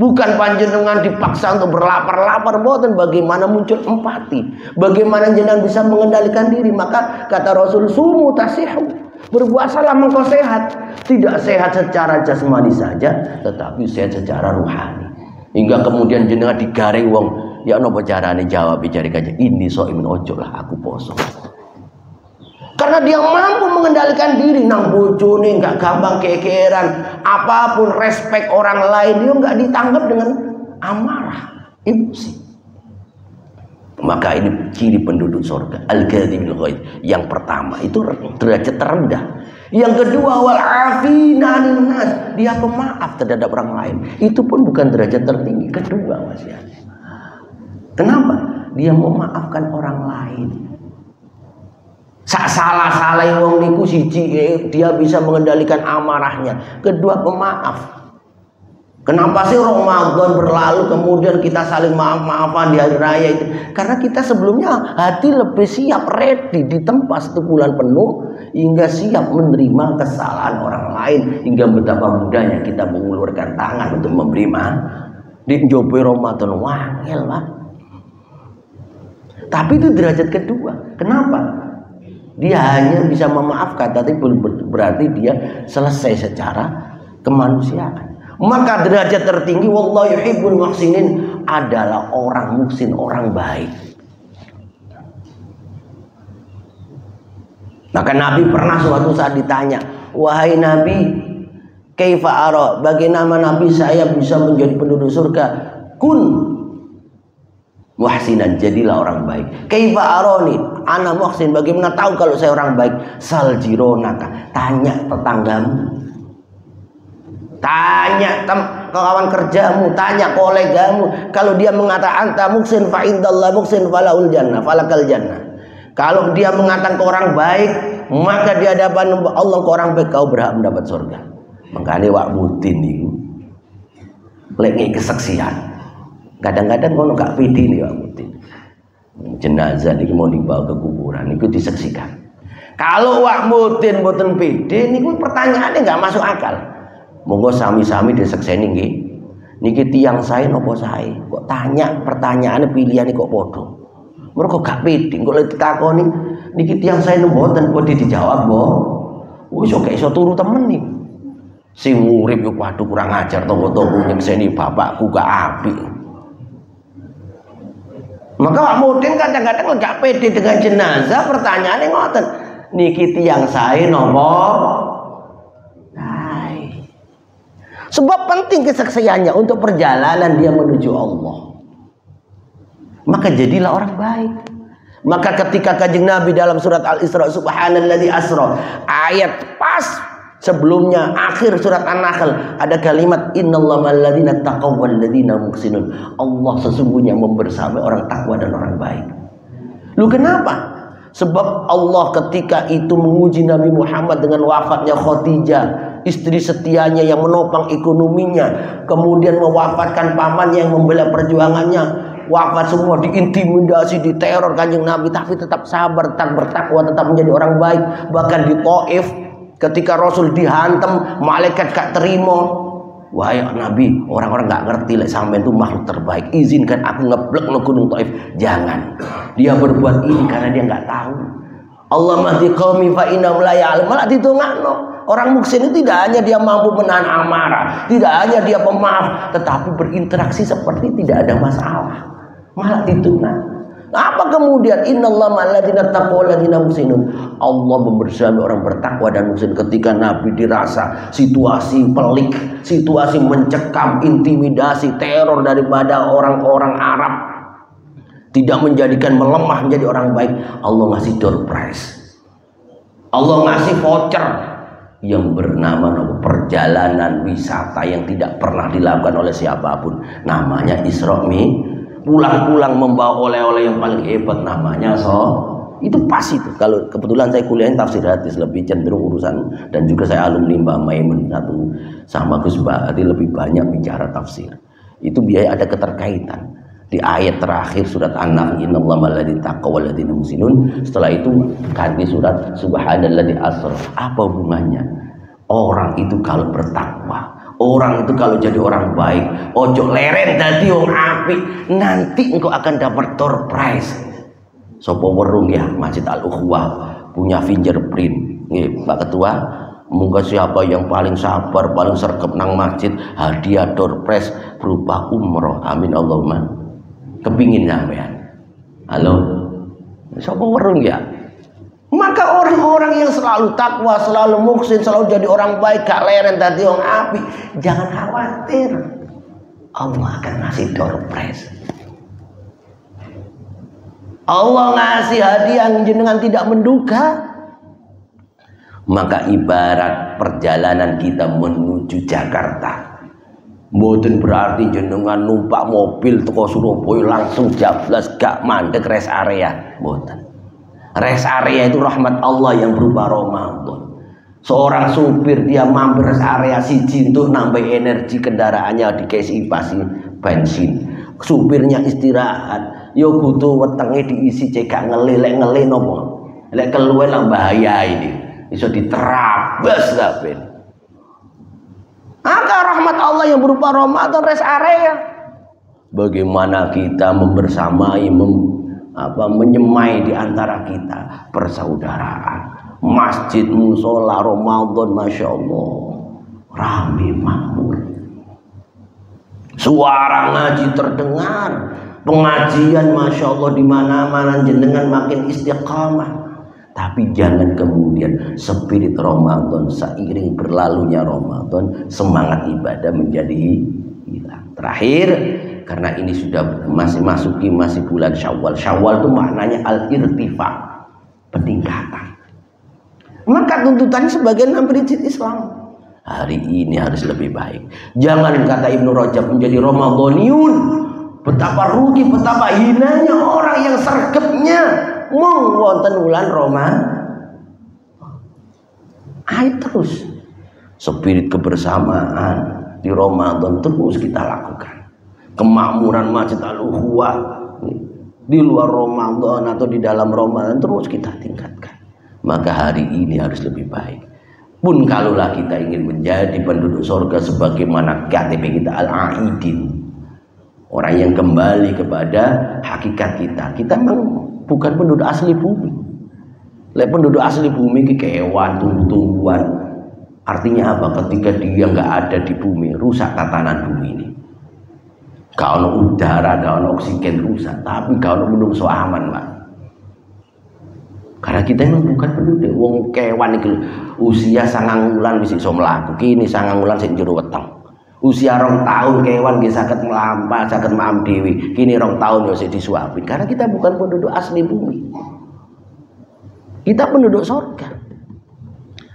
Bukan panjenengan dipaksa untuk berlapar-lapar, boten. Bagaimana muncul empati, bagaimana jenengan bisa mengendalikan diri. Maka kata Rasul, sumu tasihu, berpuasalah mengkau sehat. Tidak sehat secara jasmani saja, tetapi sehat secara ruhani. Hingga kemudian jenengan digaring wong, ya nopo carane jawab bicara aja, ini soimin ojo lah aku poso. Karena dia mampu mengendalikan diri, nang bojone nggak gampang kekeran, apapun respek orang lain dia nggak ditangkap dengan amarah, emosi. Maka ini ciri penduduk surga, al-kadhimul ghaidh. Yang pertama itu derajat terendah. Yang kedua, wal afina 'anil nas, dia pemaaf terhadap orang lain. Itu pun bukan derajat tertinggi, kedua Mas ya. Kenapa? Dia memaafkan orang lain. Sak salah-salah wong niku siji, dia bisa mengendalikan amarahnya. Kedua, pemaaf. Kenapa sih Ramadan berlalu kemudian kita saling maaf-maafan di hari raya itu? Karena kita sebelumnya hati lebih siap, ready, ditempa 1 bulan penuh hingga siap menerima kesalahan orang lain, hingga betapa mudahnya kita mengulurkan tangan untuk memberi maaf. Di njobe Ramadan wangel, Pak. Tapi itu derajat kedua. Kenapa? Dia hanya bisa memaafkan, tapi belum berarti dia selesai secara kemanusiaan. Maka derajat tertinggi, wallahu yuhibbul muhsinin, adalah orang muhsin, orang baik. Maka Nabi pernah suatu saat ditanya, wahai Nabi, kaifa ara, bagaimana Nabi saya bisa menjadi penduduk surga? Kun muhsinan, jadilah orang baik. Kaifa aroni ana muhsin, bagaimana tahu kalau saya orang baik? Sal jironaka, tanya tetanggamu, tanya kawan kerjamu, tanya kolegamu. Kalau dia mengatakan anta muhsin fa indallah muhsin falakal jannah. Kalau dia mengatakan kau orang baik, maka di hadapan Allah kau orang baik, kau berhak mendapat surga. Makanya wak mutin itu lagi kesaksian. Kadang-kadang kono gak pede nih wak mutin. Jenazah ini mau dibawa ke kuburan, itu disaksikan. Kalau wak mutin boten pede, ini pertanyaannya nggak masuk akal. Monggo sami-sami disakseni nggih. Niki tiyang saya nopo saya? Kok tanya pertanyaannya pilihannya kok podo? Mereka gak pede, kok lek ditakoni niki tiyang saya mboten kok dijawab, "Mbok." Wis kok iso turu temen nih. Sing urip yo waduh kurang ajar tonggo-tonggo nyekseni bapakku gak apik. Maka wak mudin kadang-kadang gak pede dengan jenazah, pertanyaannya ngoten. Niki tiyang saya nopo? Sebab penting kesaksiannya untuk perjalanan dia menuju Allah. Maka jadilah orang baik. Maka ketika Kanjeng Nabi dalam surat Al-Isra, subhanalladzi asra, ayat pas sebelumnya akhir surat An-Nahl ada kalimat innallaha ma'alladzina taqaw walladzina muhsinun. Allah sesungguhnya membersamai orang takwa dan orang baik. Lu kenapa? Sebab Allah ketika itu menguji Nabi Muhammad dengan wafatnya Khadijah, istri setianya yang menopang ekonominya, kemudian mewafatkan pamannya yang membela perjuangannya, wafat semua, diintimidasi, diteror Kanjeng Nabi, tapi tetap sabar, tetap bertakwa, tetap menjadi orang baik. Bahkan di Taif ketika Rasul dihantam, malaikat gak terima. Wahai Nabi, orang-orang gak ngerti lek sampean itu makhluk terbaik, izinkan aku ngeblek no gunung Taif. Jangan. Dia berbuat ini karena dia gak tahu. Allah mahdi qaumi fa innahum la ya'lamun. Malah ditungakno. Orang muhsin itu tidak hanya dia mampu menahan amarah, tidak hanya dia pemaaf, tetapi berinteraksi seperti tidak ada masalah. Malah ditungak. Apa kemudian innallaha ma'alladzina taqaw walladzina muhsinun? Allah membersamai orang bertakwa dan muhsin. Ketika Nabi dirasa situasi pelik, situasi mencekam, intimidasi, teror daripada orang-orang Arab, tidak menjadikan melemah menjadi orang baik, Allah ngasih door prize. Allah ngasih voucher yang bernama perjalanan wisata yang tidak pernah dilakukan oleh siapapun. Namanya Isra Mi'raj. Pulang-pulang membawa oleh-oleh yang paling hebat, namanya itu pas itu. Kalau kebetulan saya kuliahnya tafsir hadis, lebih cenderung urusan, dan juga saya alumni Mbah Maimun satu sama Gus Bahati, lebih banyak bicara tafsir. Itu biaya ada keterkaitan di ayat terakhir surat An-Nahl, innallaha ma'alladzina taqaw walladzina muhsinun. Setelah itu ganti surat subhanalladzi asra. Apa hubungannya? Orang itu kalau bertakwa, orang itu kalau jadi orang baik, ojo leren dadi wong apik, nanti engkau akan dapat door prize. Sopo werung ya Masjid Al-Ukhuwah punya fingerprint. Nggih, Pak Ketua, monggo siapa yang paling sabar, paling sergap nang masjid, hadiah door prize berupa umroh. Amin Allahumma. Kepingin sampean. Halo. Sopo werung ya? Maka orang-orang yang selalu takwa, selalu muhsin, selalu jadi orang baik, gak leren dadi wong apik, jangan khawatir. Allah akan ngasih door prize. Allah ngasih hadiah yang jenengan tidak menduga. Maka ibarat perjalanan kita menuju Jakarta, mboten berarti jenengan numpak mobil teko Surabaya langsung jablas gak mandek rest area, mboten. Rest area itu rahmat Allah yang berupa Ramadan. Seorang supir dia mampir rest area siji untuk nambah energi kendaraannya, dikasih pasi bensin. Supirnya istirahat, yo butuh wetenge diisi cekak ngelelek nopo. Lek keluar lah bahaya ini. Iso diterabas kabeh. Maka rahmat Allah yang berupa Ramadan rest area. Bagaimana kita membersamai, menyemai di antara kita persaudaraan. Masjid musola Ramadan, masya Allah, ramai makmur. Suara ngaji terdengar, pengajian masya Allah di mana-mana, jenengan makin istiqamah. Tapi jangan kemudian spirit Ramadan, seiring berlalunya Ramadan, semangat ibadah menjadi hilang. Terakhir, karena ini sudah masih bulan Syawal. Syawal itu maknanya al-irtifa, peningkatan. Maka tuntutannya sebagai 6 prinsip Islam. Hari ini harus lebih baik. Jangan kata Ibnu Rajab menjadi Ramadhaniun. Betapa rugi, betapa hinanya orang yang sergapnya mong wonten wulan Ramadan. Ayo terus spirit kebersamaan di Ramadan terus kita lakukan. Kemakmuran Masjid Al-Ukhuwah di luar Ramadan atau di dalam Ramadan terus kita tingkatkan. Maka hari ini harus lebih baik. Pun kalaulah kita ingin menjadi penduduk surga sebagaimana KTP kita al-aidin, orang yang kembali kepada hakikat kita. Kita memang bukan penduduk asli bumi. Lek penduduk asli bumi ke kewan, tumbuh-tumbuhan. Artinya apa? Ketika dia nggak ada di bumi, rusak tatanan bumi ini. Kalau udara, kalau oksigen rusak, tapi kalau menungso aman, Pak. Karena kita memang bukan penduduk. Wong kewan iki usia 9 wulan wis iso mlaku. Kini 9 wulan sing jero weteng. Usia 2 tahun kewan nggih saged mlampah, saged maem dhewe. Kini 2 tahun yo sik disuapin. Karena kita bukan penduduk asli bumi. Kita penduduk surga.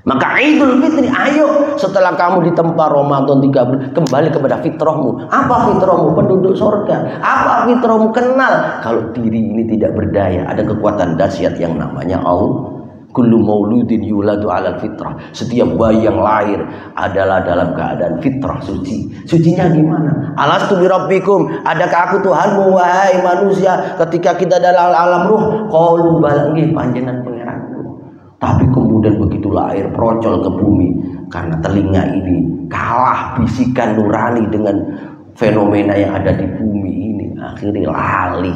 Maka Idul Fitri, ayo setelah kamu ditempa Ramadan 3 bulan, kembali kepada fitrahmu. Apa fitrahmu? Penduduk surga. Apa fitrahmu? Kenal kalau diri ini tidak berdaya, ada kekuatan dahsyat yang namanya Allah. Kullu mauludin yuladu alal fitrah. Setiap bayi yang lahir adalah dalam keadaan fitrah suci. Sucinya gimana? Alastu birabbikum, adakah aku Tuhanmu wahai manusia? Ketika kita dalam alam ruh, qalu bala, nggih panjenengan pangeranku. Tapi kemudian begitu lahir procol ke bumi, karena telinga ini kalah bisikan nurani dengan fenomena yang ada di bumi ini, akhirnya lali.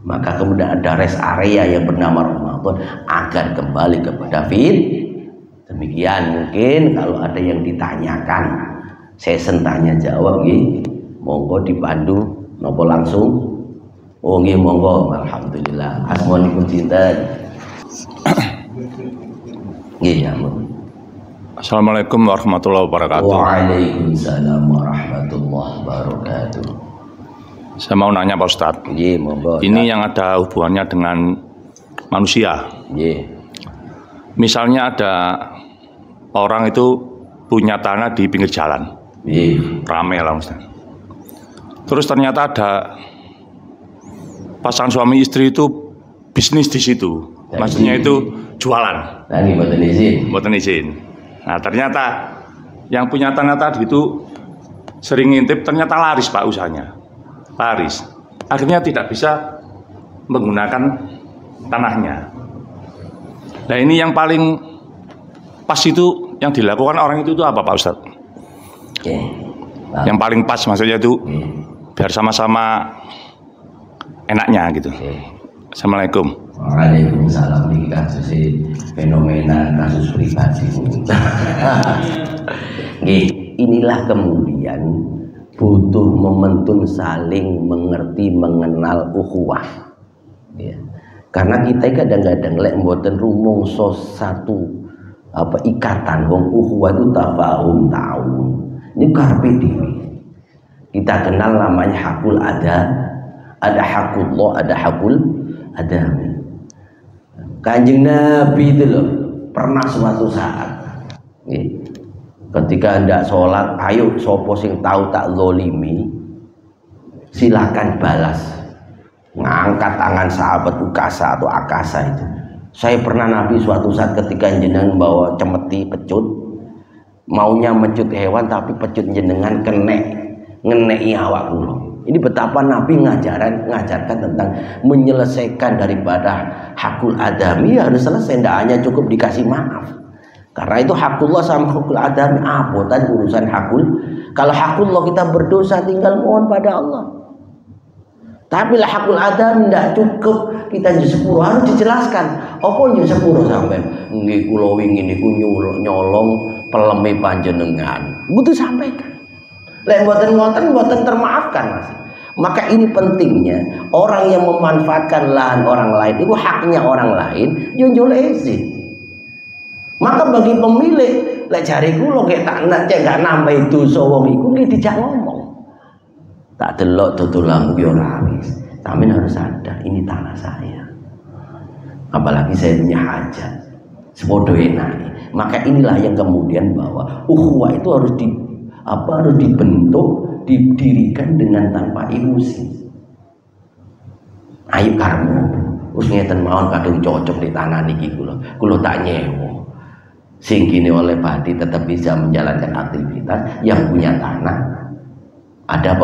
Maka kemudian ada rest area yang bernama Ramadan agar kembali kepada fit. Demikian mungkin kalau ada yang ditanyakan, sesen tanya jawab nggih, monggo dipandu nopo langsung. Oh nggih monggo, alhamdulillah. Asmanipun sinten? Iya, Assalamualaikum warahmatullahi wabarakatuh. Waalaikumsalam warahmatullahi wabarakatuh. Saya mau nanya Pak Ustadz. Iya, monggo. Ini yang ada hubungannya dengan manusia. Iya. Misalnya ada orang itu punya tanah di pinggir jalan. Iya. Rame lah Ustadz. Terus ternyata ada pasangan suami istri itu bisnis di situ. Maksudnya itu jualan. Tadi mboten izin. Mboten izin. Nah, ternyata yang punya tanah tadi itu sering ngintip, ternyata laris Pak usahanya. Laris. Akhirnya tidak bisa menggunakan tanahnya. Nah, ini yang paling pas itu yang dilakukan orang itu apa Pak Ustadz? Oke. Yang paling pas maksudnya itu biar sama-sama enaknya gitu. Assalamualaikum. Waalaikumsalam. Ini kasus fenomena kasus pribadi. Inilah kemudian butuh momentum saling mengerti, mengenal ukhuwah. Ya. Karena kita kadang-kadang lek mboten rumangsa satu ikatan wong ukhuwah itu tafahum ta'awun. Ini karepe dhewe. Kita kenal namanya hakul ada hakullah, ada hakul adami. Kanjeng Nabi itu loh pernah suatu saat ketika hendak sholat, ayo sopo sing tahu tak zolimi silakan balas. Ngangkat tangan sahabat Ukasa atau Akasa itu. Saya pernah Nabi suatu saat ketika jenengan bawa cemeti pecut, maunya mecut hewan tapi pecut jenengan ngenei awak kula. Ini betapa Nabi ngajarkan tentang menyelesaikan daripada hakul adami harus selesai, tidak hanya cukup dikasih maaf. Karena itu hakullah sama hakul adami apa tadi urusan hakul. Kalau hakullah kita berdosa tinggal mohon pada Allah. Tapi lah hakul adami tidak cukup kita sepuro harus dijelaskan. Apa yang sepuro sampai nggih kula wingi niku nyolong peleme panjenengan. Butuh sampaikan. Lek mboten termaafkan Mas. Maka ini pentingnya orang yang memanfaatkan lahan orang lain itu haknya orang lain junjul izin. Maka bagi pemilik lek jari kula gak tak gak nambah dosa wong iku nggih dijak ngomong. Tak delok dodolanmu yo laris. Kami harus sadar ini tanah saya. Apalagi saya punya hajat. Sepodo enak. Maka inilah yang kemudian bahwa ukhuwah itu harus dibentuk, didirikan dengan tanpa emosi. Ayo karmu, wis ngeten mawon kadung cocok di tanah niki kula tak nyewa. Sing kene oleh Pati tetap bisa menjalankan aktivitas, yang punya tanah ada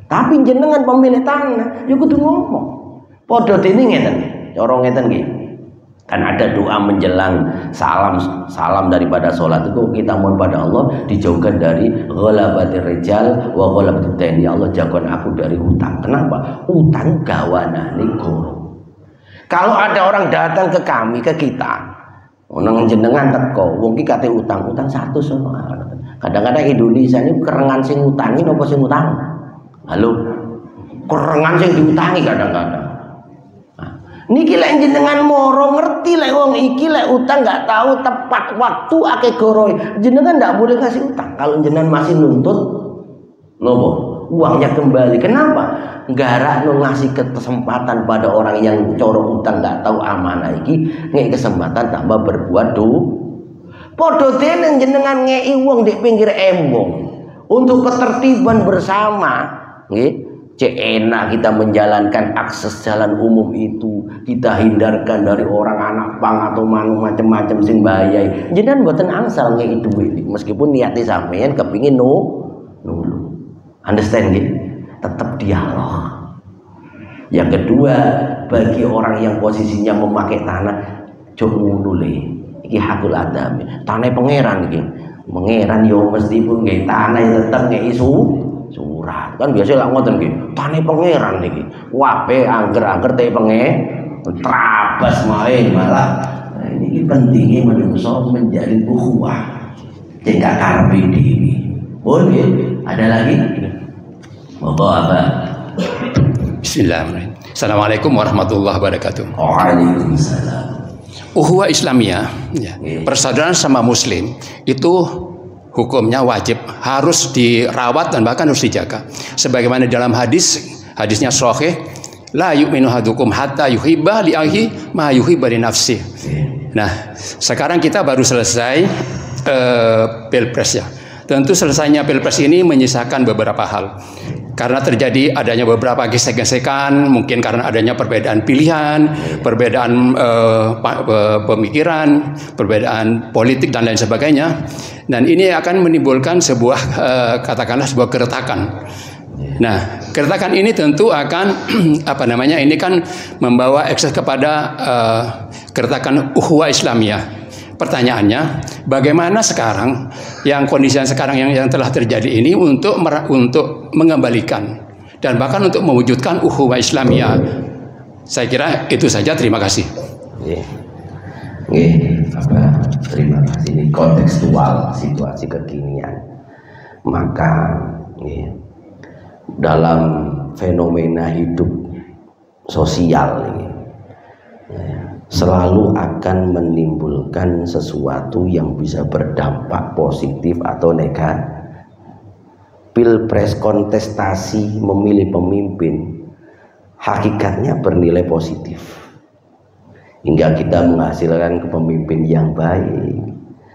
tapi jenengan pemilik tanah, ya kudu ngomong. Padha dene ngeten, cara ngeten nggih. Kan ada doa menjelang salam daripada sholat itu kita mohon pada Allah dijauhkan dari ghalabatir rijal wa ghalabatit dain. Ya Allah jagoan aku dari utang. Kenapa? Utang gawanane goro. Kalau ada orang datang ke kami, ke kita, nang jenengan teko, wong ki kate utang 100 sama. Kadang-kadang Indonesia ini kerengan sing utangi napa sing utang? Halo. Kerengan sing diutangi kadang-kadang. Niki lek jenengan moro ngerti lek wong iki lek utang nggak tahu tepat waktu akeh goroe. Jenengan nggak boleh kasih utang. Kalau jenengan masih nuntut nopo uangnya kembali. Kenapa? Gara no ngasih kesempatan pada orang yang coro utang nggak tahu amanah iki ngek kesempatan tambah berbuat Podo dene jenengan ngei wong di pinggir embong untuk ketertiban bersama, nggih. Cek enak kita menjalankan akses jalan umum itu, kita hindarkan dari orang anak pang atau macam-macam sing bahayai. Jenengan mboten angsal ngeki duit meskipun niatnya sampean kepingin nulu. Understand nggih? Tetap dialog. Yang kedua, bagi orang yang posisinya memakai tanah, jok ngono le. Iki hakul adami. Tanah pangeran iki. Pangeran yo mesti pun nggih tanah tetep ngeki surat kan biasa lah ngoten nggih tanah pangeran niki wape angger-angger teh trabas main malah. Nah, ini pentingnya manusia menjadi ukhuwah tidak karepe dhewe. Boleh ada lagi monggo apa. Bismillahirrahmanirrahim. Assalamualaikum warahmatullahi wabarakatuh. Waalaikumsalam. Ukhuwah Islamiyah ya, persaudaraan sama muslim itu hukumnya wajib, harus dirawat dan bahkan harus dijaga. Sebagaimana dalam hadisnya sahih, la yu'minu ahadukum hatta yuhibba li akhihi ma yuhibba li nafsihi. Nah, sekarang kita baru selesai Pilpres ya. Tentu selesainya Pilpres ini menyisakan beberapa hal. Karena terjadi adanya beberapa gesek-gesekan, mungkin karena adanya perbedaan pilihan, perbedaan pemikiran, perbedaan politik dan lain sebagainya. Dan ini akan menimbulkan sebuah katakanlah sebuah keretakan. Nah, keretakan ini tentu akan ini kan membawa ekses kepada keretakan ukhuwah Islamiyah. Pertanyaannya, bagaimana sekarang yang kondisi yang sekarang yang telah terjadi ini untuk mengembalikan dan bahkan untuk mewujudkan ukhuwah Islamiyah? Saya kira itu saja. Terima kasih. Terima kasih. Ini kontekstual situasi kekinian. Maka dalam fenomena hidup sosial ini selalu akan menimbulkan sesuatu yang bisa berdampak positif atau negatif. Pilpres kontestasi memilih pemimpin hakikatnya bernilai positif hingga kita menghasilkan kepemimpinan yang baik,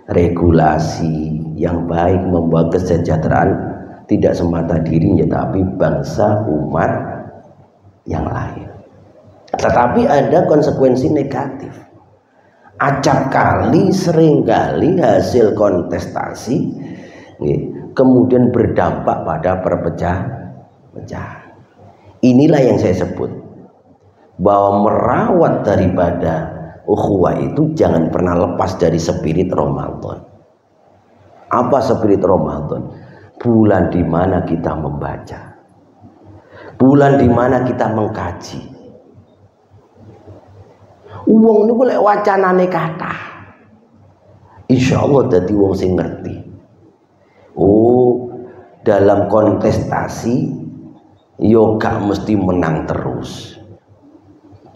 regulasi yang baik, membawa kesejahteraan tidak semata dirinya tapi bangsa umat yang lain. Tetapi ada konsekuensi negatif. Acap kali, seringkali hasil kontestasi kemudian berdampak pada perpecahan. Inilah yang saya sebut bahwa merawat daripada ukhuwah itu jangan pernah lepas dari spirit Ramadan. Apa spirit Ramadan? Bulan di mana kita membaca, bulan di mana kita mengkaji. Wong niku lek wacanane kathah, insyaallah dadi wong sing ngerti. Oh, dalam kontestasi yo gak mesti menang terus.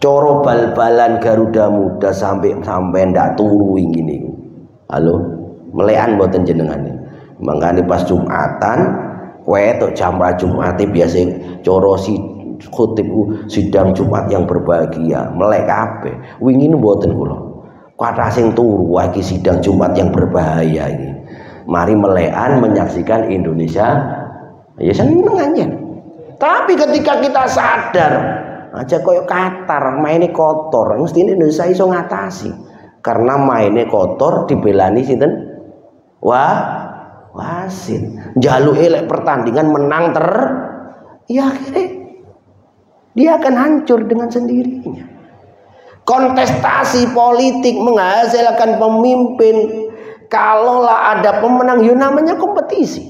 Coro bal-balan Garuda Muda sampai ndak turu ngene. Halo, melekan mboten jenengane. Mangkane pas Jumatan Wetok jam Jumat biasa coro khutib sidang Jumat yang berbahagia melek kabeh. Wingi mboten kula. Kathah sing turu iki sidang Jumat yang berbahaya ini. Mari melekan menyaksikan Indonesia ya seneng anjen. Tapi ketika kita sadar aja koyo Qatar mainnya kotor, mesti Indonesia iso ngatasi. Karena mainnya kotor dibelani sinten? Wasit. Njaluke lek pertandingan menang ya akhirnya dia akan hancur dengan sendirinya. Kontestasi politik menghasilkan pemimpin. Kalaulah ada pemenang, ya namanya kompetisi.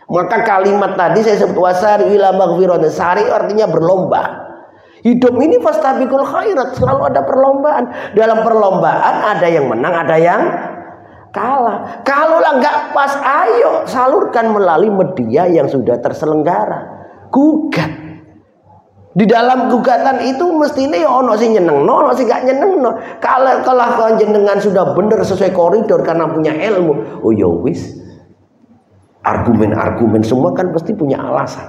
Maka kalimat tadi saya sebut wasari ila maghfirah, sari artinya berlomba. Hidup ini fastabiqul khairat, selalu ada perlombaan. Dalam perlombaan ada yang menang, ada yang kalah. Kalaulah nggak pas, ayo salurkan melalui media yang sudah terselenggara. Gugat. Di dalam gugatan itu mestinya ya ono sing nyenengno, ono sing gak nyenengno. Kalau jenengan sudah benar sesuai koridor karena punya ilmu, oh ya wis. Argumen-argumen semua kan pasti punya alasan.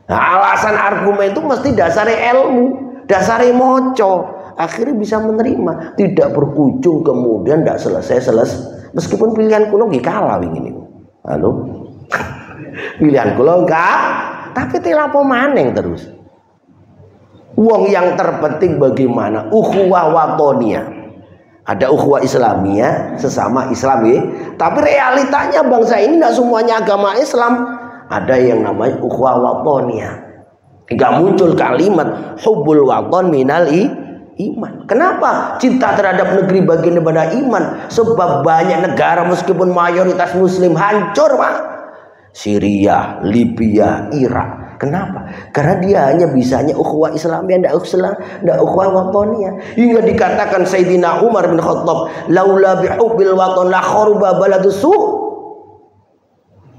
Nah, alasan argumen itu mesti dasarnya ilmu, dasarnya moco. Akhirnya bisa menerima, tidak berujung kemudian tidak selesai. Meskipun pilihan kulo nggih kalah wingi niku. Halo. Pilihan kulo enggak, tapi tilapo maneng terus. Wong yang terpenting bagaimana ukhuwah watoniyah. Ada ukhuwah Islamiyah sesama Islam ya. Tapi realitanya bangsa ini tidak semuanya agama Islam. Ada yang namanya ukhuwah watoniyah. Tidak muncul kalimat hubbul waton minal iman. Kenapa? Cinta terhadap negeri bagian daripada iman. Sebab banyak negara meskipun mayoritas muslim hancur Pak. Syria, Libya, Irak. Kenapa? Karena dia hanya bisanya ukhuwah Islamiyah, tidak ukhuwah watoniyah. Hingga dikatakan Sayyidina Umar bin Khattab, laula bihubbil waton la kharuba baladus su'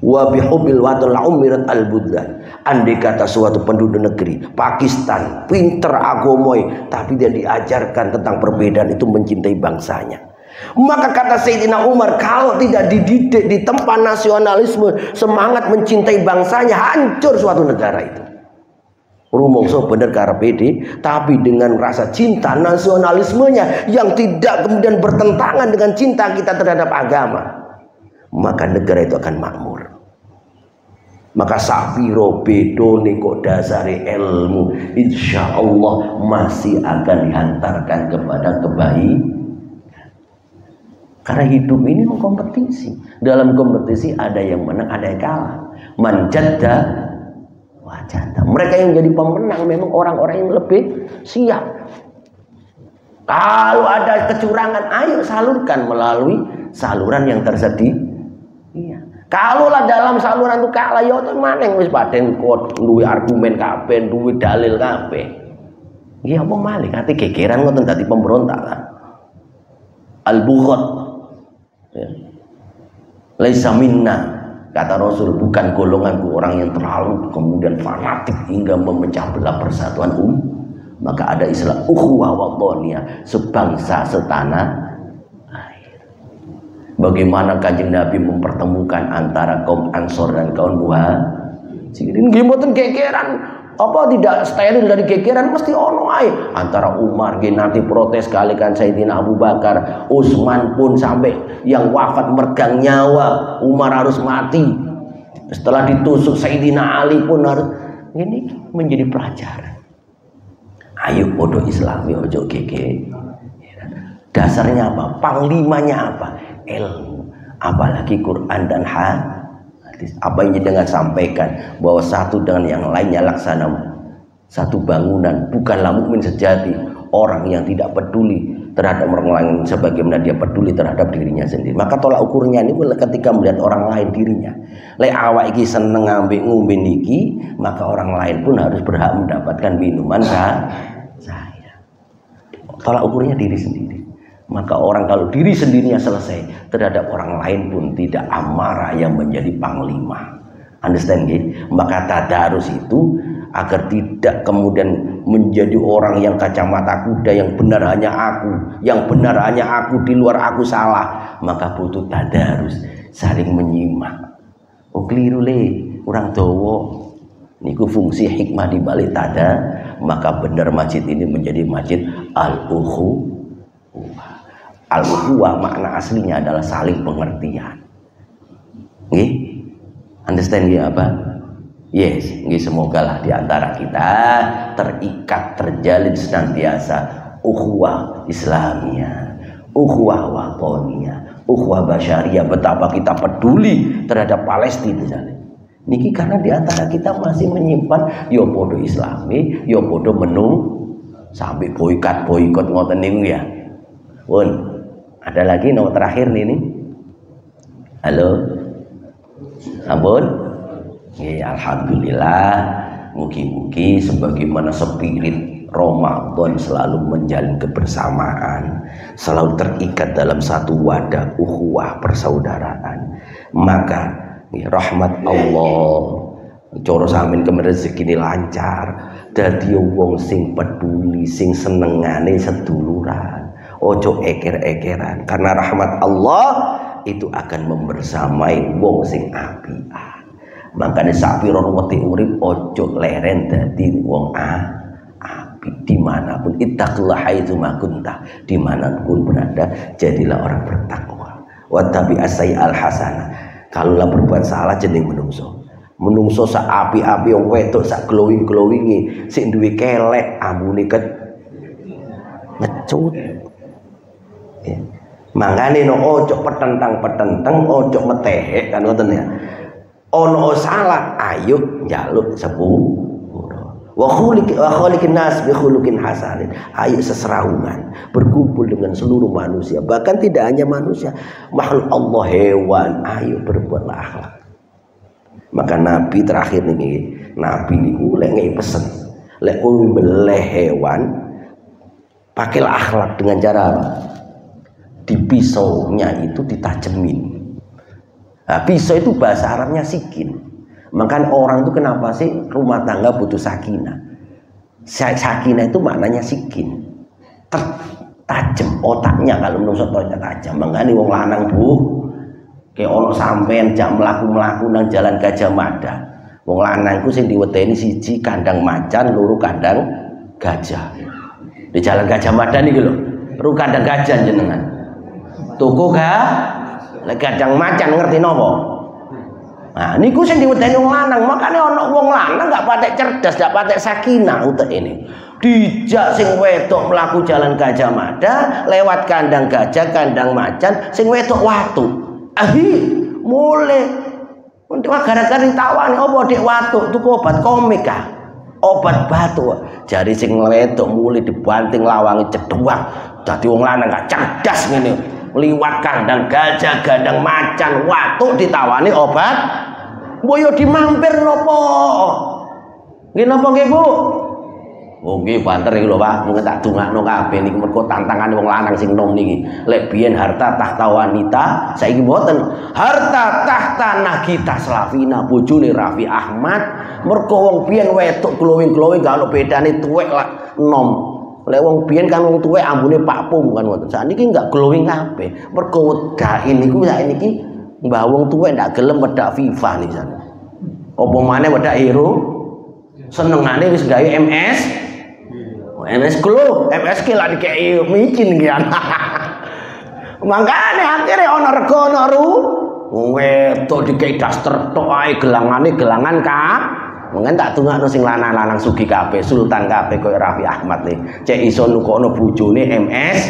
wa bihubbil waton la umirat al-buddan. Andai kata suatu penduduk negeri Pakistan pinter agomoy, tapi dia diajarkan tentang perbedaan itu mencintai bangsanya. Maka kata Sayyidina Umar, kalau tidak dididik di tempat nasionalisme, semangat mencintai bangsanya, hancur suatu negara itu. Rumongso bener karepe tapi dengan rasa cinta nasionalismenya yang tidak kemudian bertentangan dengan cinta kita terhadap agama, maka negara itu akan makmur. Maka sapiro bedone kok dasare ilmu, insya Allah masih akan dihantarkan kepada kebaikan. Karena hidup ini kompetisi. Dalam kompetisi ada yang menang, ada yang kalah. Manjadda wajada. Mereka yang jadi pemenang memang orang-orang yang lebih siap. Kalau ada kecurangan, ayo salurkan melalui saluran yang tersedia. Iya. Kalaulah dalam saluran itu kalah, ya itu maneng wis paden kok duwe argumen kabeh, duwe dalil kabeh. Iya apa malih ati gegeran ngoten dadi pemberontak lah. Al-bughat. Ya. Laisa minna, kata Rasul, bukan golonganku orang yang terlalu kemudian fanatik hingga memecah belah persatuan Maka ada istilah ukhuwah watoniyah, sebangsa setanah air. Bagaimana Kanjeng Nabi mempertemukan antara kaum Ansor dan kaum Muhajirin? Nggih mboten gegeran. Apa tidak steril dari gegeran, mesti ono ae. Antara Umar nanti protes kalikan Sayyidina Abu Bakar, Utsman pun sampai yang wafat meregang nyawa, Umar harus mati. Setelah ditusuk Sayyidina Ali pun harus. Ini menjadi pelajaran. Ayo podo Islami ojo gege. Dasarnya apa? Panglimanya apa? Ilmu. Apalagi Quran dan hadis. Apa yang dengan sampaikan bahwa satu dengan yang lainnya laksana satu bangunan. Bukanlah mukmin sejati orang yang tidak peduli terhadap orang lain sebagaimana dia peduli terhadap dirinya sendiri. Maka tolak ukurnya ini ketika melihat orang lain dirinya. Lek awak iki seneng ngambil ngombe niki, maka orang lain pun harus berhak mendapatkan minuman saya. Tolak ukurnya diri sendiri. Maka orang kalau diri sendirinya selesai, terhadap orang lain pun tidak amarah yang menjadi panglima. Understand gitu? Maka tadarus itu agar tidak kemudian menjadi orang yang kacamata kuda, yang benar hanya aku, yang benar hanya aku, di luar aku salah. Maka butuh tadarus, saling menyimak. Oh keliru le, kurang dawa. Niku fungsi hikmah di balik tada, maka benar masjid ini menjadi masjid al-ukhuwah. Al-ukhuwah makna aslinya adalah saling pengertian. Nggih? Understand nggih apa? Yes, nggih, semoga lah di antara kita terikat, terjalin senantiasa ukhuwah Islamiyah, ukhuwah watoniyah, ukhuwah basyariyah. Betapa kita peduli terhadap Palestina misalnya. Niki karena di antara kita masih menyimpan yo podo Islami, yo podo menung sampai boikot ngoten niku ya. Pun ada lagi nomor terakhir nih. Halo. Ampun. Ya, alhamdulillah. Mugi-mugi sebagaimana spirit Ramadan selalu menjalin kebersamaan, selalu terikat dalam satu wadah ukhuwah persaudaraan. Maka rahmat Allah coro samin kemen rezeki ini lancar, dadi wong sing peduli, sing senengane seduluran, ojo eker-ekeran, karena rahmat Allah itu akan membersamai wong sing apian. Makanya sapiron wati urip ojo leren dadi wong api. Dimanapun ittaqullah haitsu ma kunta, dimanapun berada jadilah orang bertakwa. Wattabi as-sayyi'al hasanah. Kalaulah berbuat salah jeneng menungso sak api-api wong wedok sak glowing-glowingi sing duwe kelek ambune ngecut. Ya. Mangane no ojo petentang ojo metehek kan ngoten ya. Ono salah ayo njaluk sepuro. Wa khaliqin nas bi khuluqin hasanin. Ayo seseraungan, berkumpul dengan seluruh manusia, bahkan tidak hanya manusia, makhluk Allah, hewan, ayo berbuatlah akhlak. Maka Nabi terakhir nih, Nabi niku lek ngei pesen, lek meleh hewan, pakailah akhlak dengan cara apa? Di pisaunya itu ditajemin. Nah, pisau itu bahasa Arabnya sikin. Makanya orang itu kenapa sih rumah tangga butuh sakinah? Sakinah itu maknanya sikin, tajam otaknya. Kalau menurut saya tajam. Makanya wong lanang bu, kayak ono sampean jam melaku nang jalan Gajah Mada. Wong lanang itu sing diwedeni siji kandang macan, loro kandang gajah. Di jalan Gajah Mada nih lho, ru kandang gajah jenengan. Tuku ga? Lek kandang macan ngerti nopo? Nah, niku sing diwedeni wong lanang, makane ana wong lanang gak patek cerdas, gak patek sakinah utek ini. Dijak sing wedok mlaku jalan Gajah Mada, lewat kandang gajah, kandang macan, sing wedok watu. Mulai untuk gara-gara ditawani opo dek watu, tuku obat komik ah. Obat batu. Jari sing wedok mulai dibanting lawangi ceduak. Dadi wong lanang gak cerdas ngene. Liwat kandang gajah, kandang macan, watu ditawani obat. Boyo dimampir nopo? Nggih napa nggih Bu? Oh nggih banter iki lho Pak, mung tak dongakno kabeh niki mergo tantangane wong lanang sing nom niki. Lek biyen harta tahta wanita, saiki mboten. Harta tahta Nagita Slavina, bojone Raffi Ahmad. Mergo wong biyen wedok glowing-glowing gak ono bedane tuwek lak nom. Lek wong biyen kan wong tuwek ambune Pak Pung kan ngoten. Sakniki enggak glowing kabeh. Mergo wedake niku saiki mbah wong tuwek ndak gelem wedak FIFA nih sana. Apa maneh wedak hero? Senengane wis gawe MS. MS glow, MS ki lak dikeki micin ki ana. Mangkane akhire ana rega ana ru. Wedok dikeki daster tok ae gelangane gelangan ka. Mungkin tak tungakno sing lanang-lanang sugih kabeh, sultan kabeh koyo Raffi Ahmad nih. Cek iso nukono bojone MS.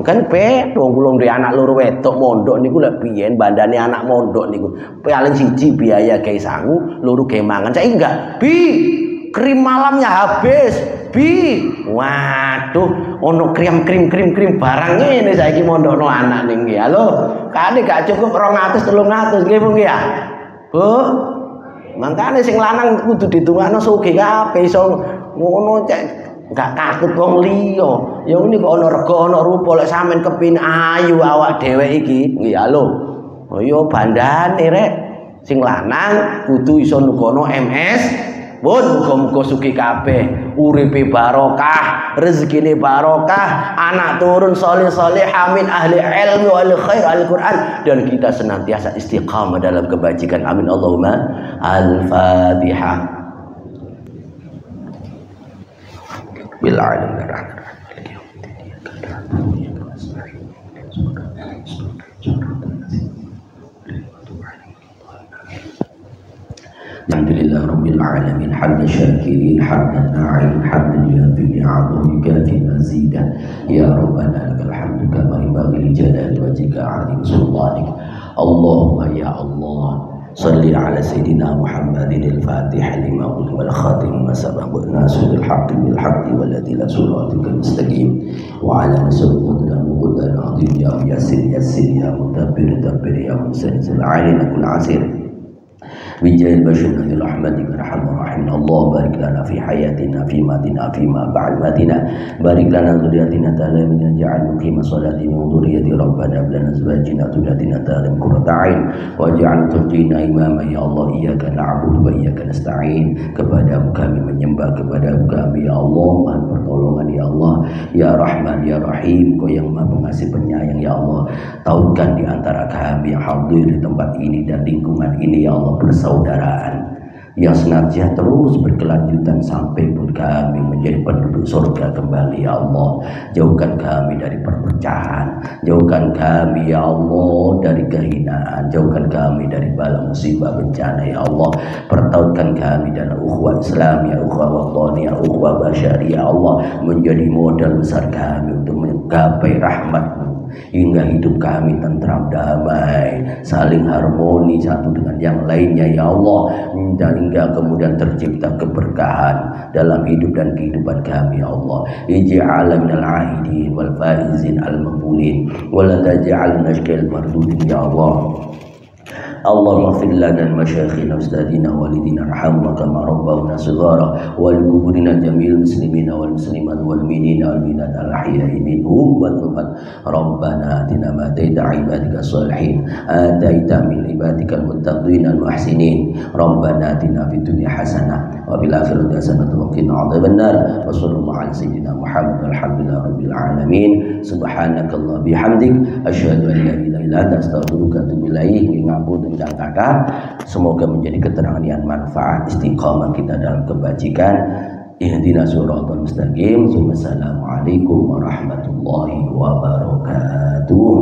Kan wong kula duwe anak loro wedok mondok niku lek biyen bandane anak mondok niku paling siji biaya gawe sangu, loro gawe mangan. Saiki enggak. Bi, krim malamnya habis. Bi, waduh, ono krim barang ngene saiki mondokno anak niki. Halo, kane gak cukup 200 300 nggih Bu nggih ya. Bu, mangkane sing lanang kudu ditungakno sugih kabeh iso ngono cek. Gak takut wong liya. Ya ngene kok ana rega ana rupa lek sampean kepin ayu awak dhewe iki. Nggih halo. Oh iya bandane rek. Sing lanang kudu iso nukono MS Muga-muga sugih kabeh, uripe barokah, rezekine barokah, anak turun saleh-saleh, amin, ahli ilmu, ahli khair, ahli Quran, dan kita senantiasa istiqamah dalam kebajikan. Amin Allahumma. Al-Fatihah. Bil alamin. Alhamdulillah Rabbil Alamin, hamdan syakirin, hamdan na'im, hamdan yafi ni'amahu yukafi mazidah. Ya Rabbana lakal hamdu kama yanbaghi li jalali wajhika 'azim sultanik. Allahumma ya Allah, salli ala sayyidina Muhammadin al-Fatih lima ughliqa wal khatim ma sabaqa nasrul haqqi bil haqqi walladzi la siratal mustaqim wa ala nasrul qadram qadar azim ya yassir ya mudabbir dabbir ya musanzil alaina kul asir bijahil bashir nabi rahmatika arhamar rahim. Allah barik lana fi hayatina fi matina fi ma ba'd matina barik lana dzurriyyatina ta'ala ja'al muqima salati wa dzurriyyati rabbana lana azwajina dzurriyyatina ta'ala qurrata a'yun waj'al tuqina imama ya Allah. Iyyaka na'budu wa iyyaka nasta'in, kepadamu kami menyembah, kepadamu kami ya Allah mohon pertolongan ya Allah. Ya Rahman ya Rahim, Kau yang Maha Pengasih Penyayang ya Allah. Tautkan di antara kami yang hadir di tempat ini dan lingkungan ini ya Allah persaudaraan yang senantiasa terus berkelanjutan sampai pun kami menjadi penduduk surga kembali ya Allah. Jauhkan kami dari perpecahan, jauhkan kami ya Allah dari kehinaan, jauhkan kami dari bala musibah bencana ya Allah. Pertautkan kami dalam ukhuwah Islam ya, ukhuwah wathani ya, ukhuwah basyari ya Allah, menjadi modal besar kami untuk menggapai rahmat-Mu hingga hidup kami tentram damai, saling harmoni satu dengan yang lainnya ya Allah, dan hingga kemudian tercipta keberkahan dalam hidup dan kehidupan kami ya Allah. Ij'alna minal aidin wal faizin al maqbulin wa la taj'alna syaqil mardudin ya Allah. Allahumma ighfir lana masyayikhina ustadina walidina arhamna kama rabbawna shighara wal kuburina jamil muslimina wal muslimat wal mu'minina wal mu'minat al ahya'i minhum wal amwat. Rabbana atina ma ataita ibadika sholihin ataita min ibadikal muttaqin al muhsinin. Rabbana atina fid dunya hasanah wa fil akhirati hasanah wa qina adzabannar. Wa sallallahu ala sayyidina Muhammad walhamdulillahi rabbil alamin. Subhanakallah bihamdik asyhadu an la ilaha illa anta astaghfiruka wa atubu ilaik. Ngapunten dan kakak, semoga menjadi keterangan yang manfaat, istiqamah kita dalam kebajikan. Ihdinas siratal mustaqim. Wassalamualaikum warahmatullahi wabarakatuh.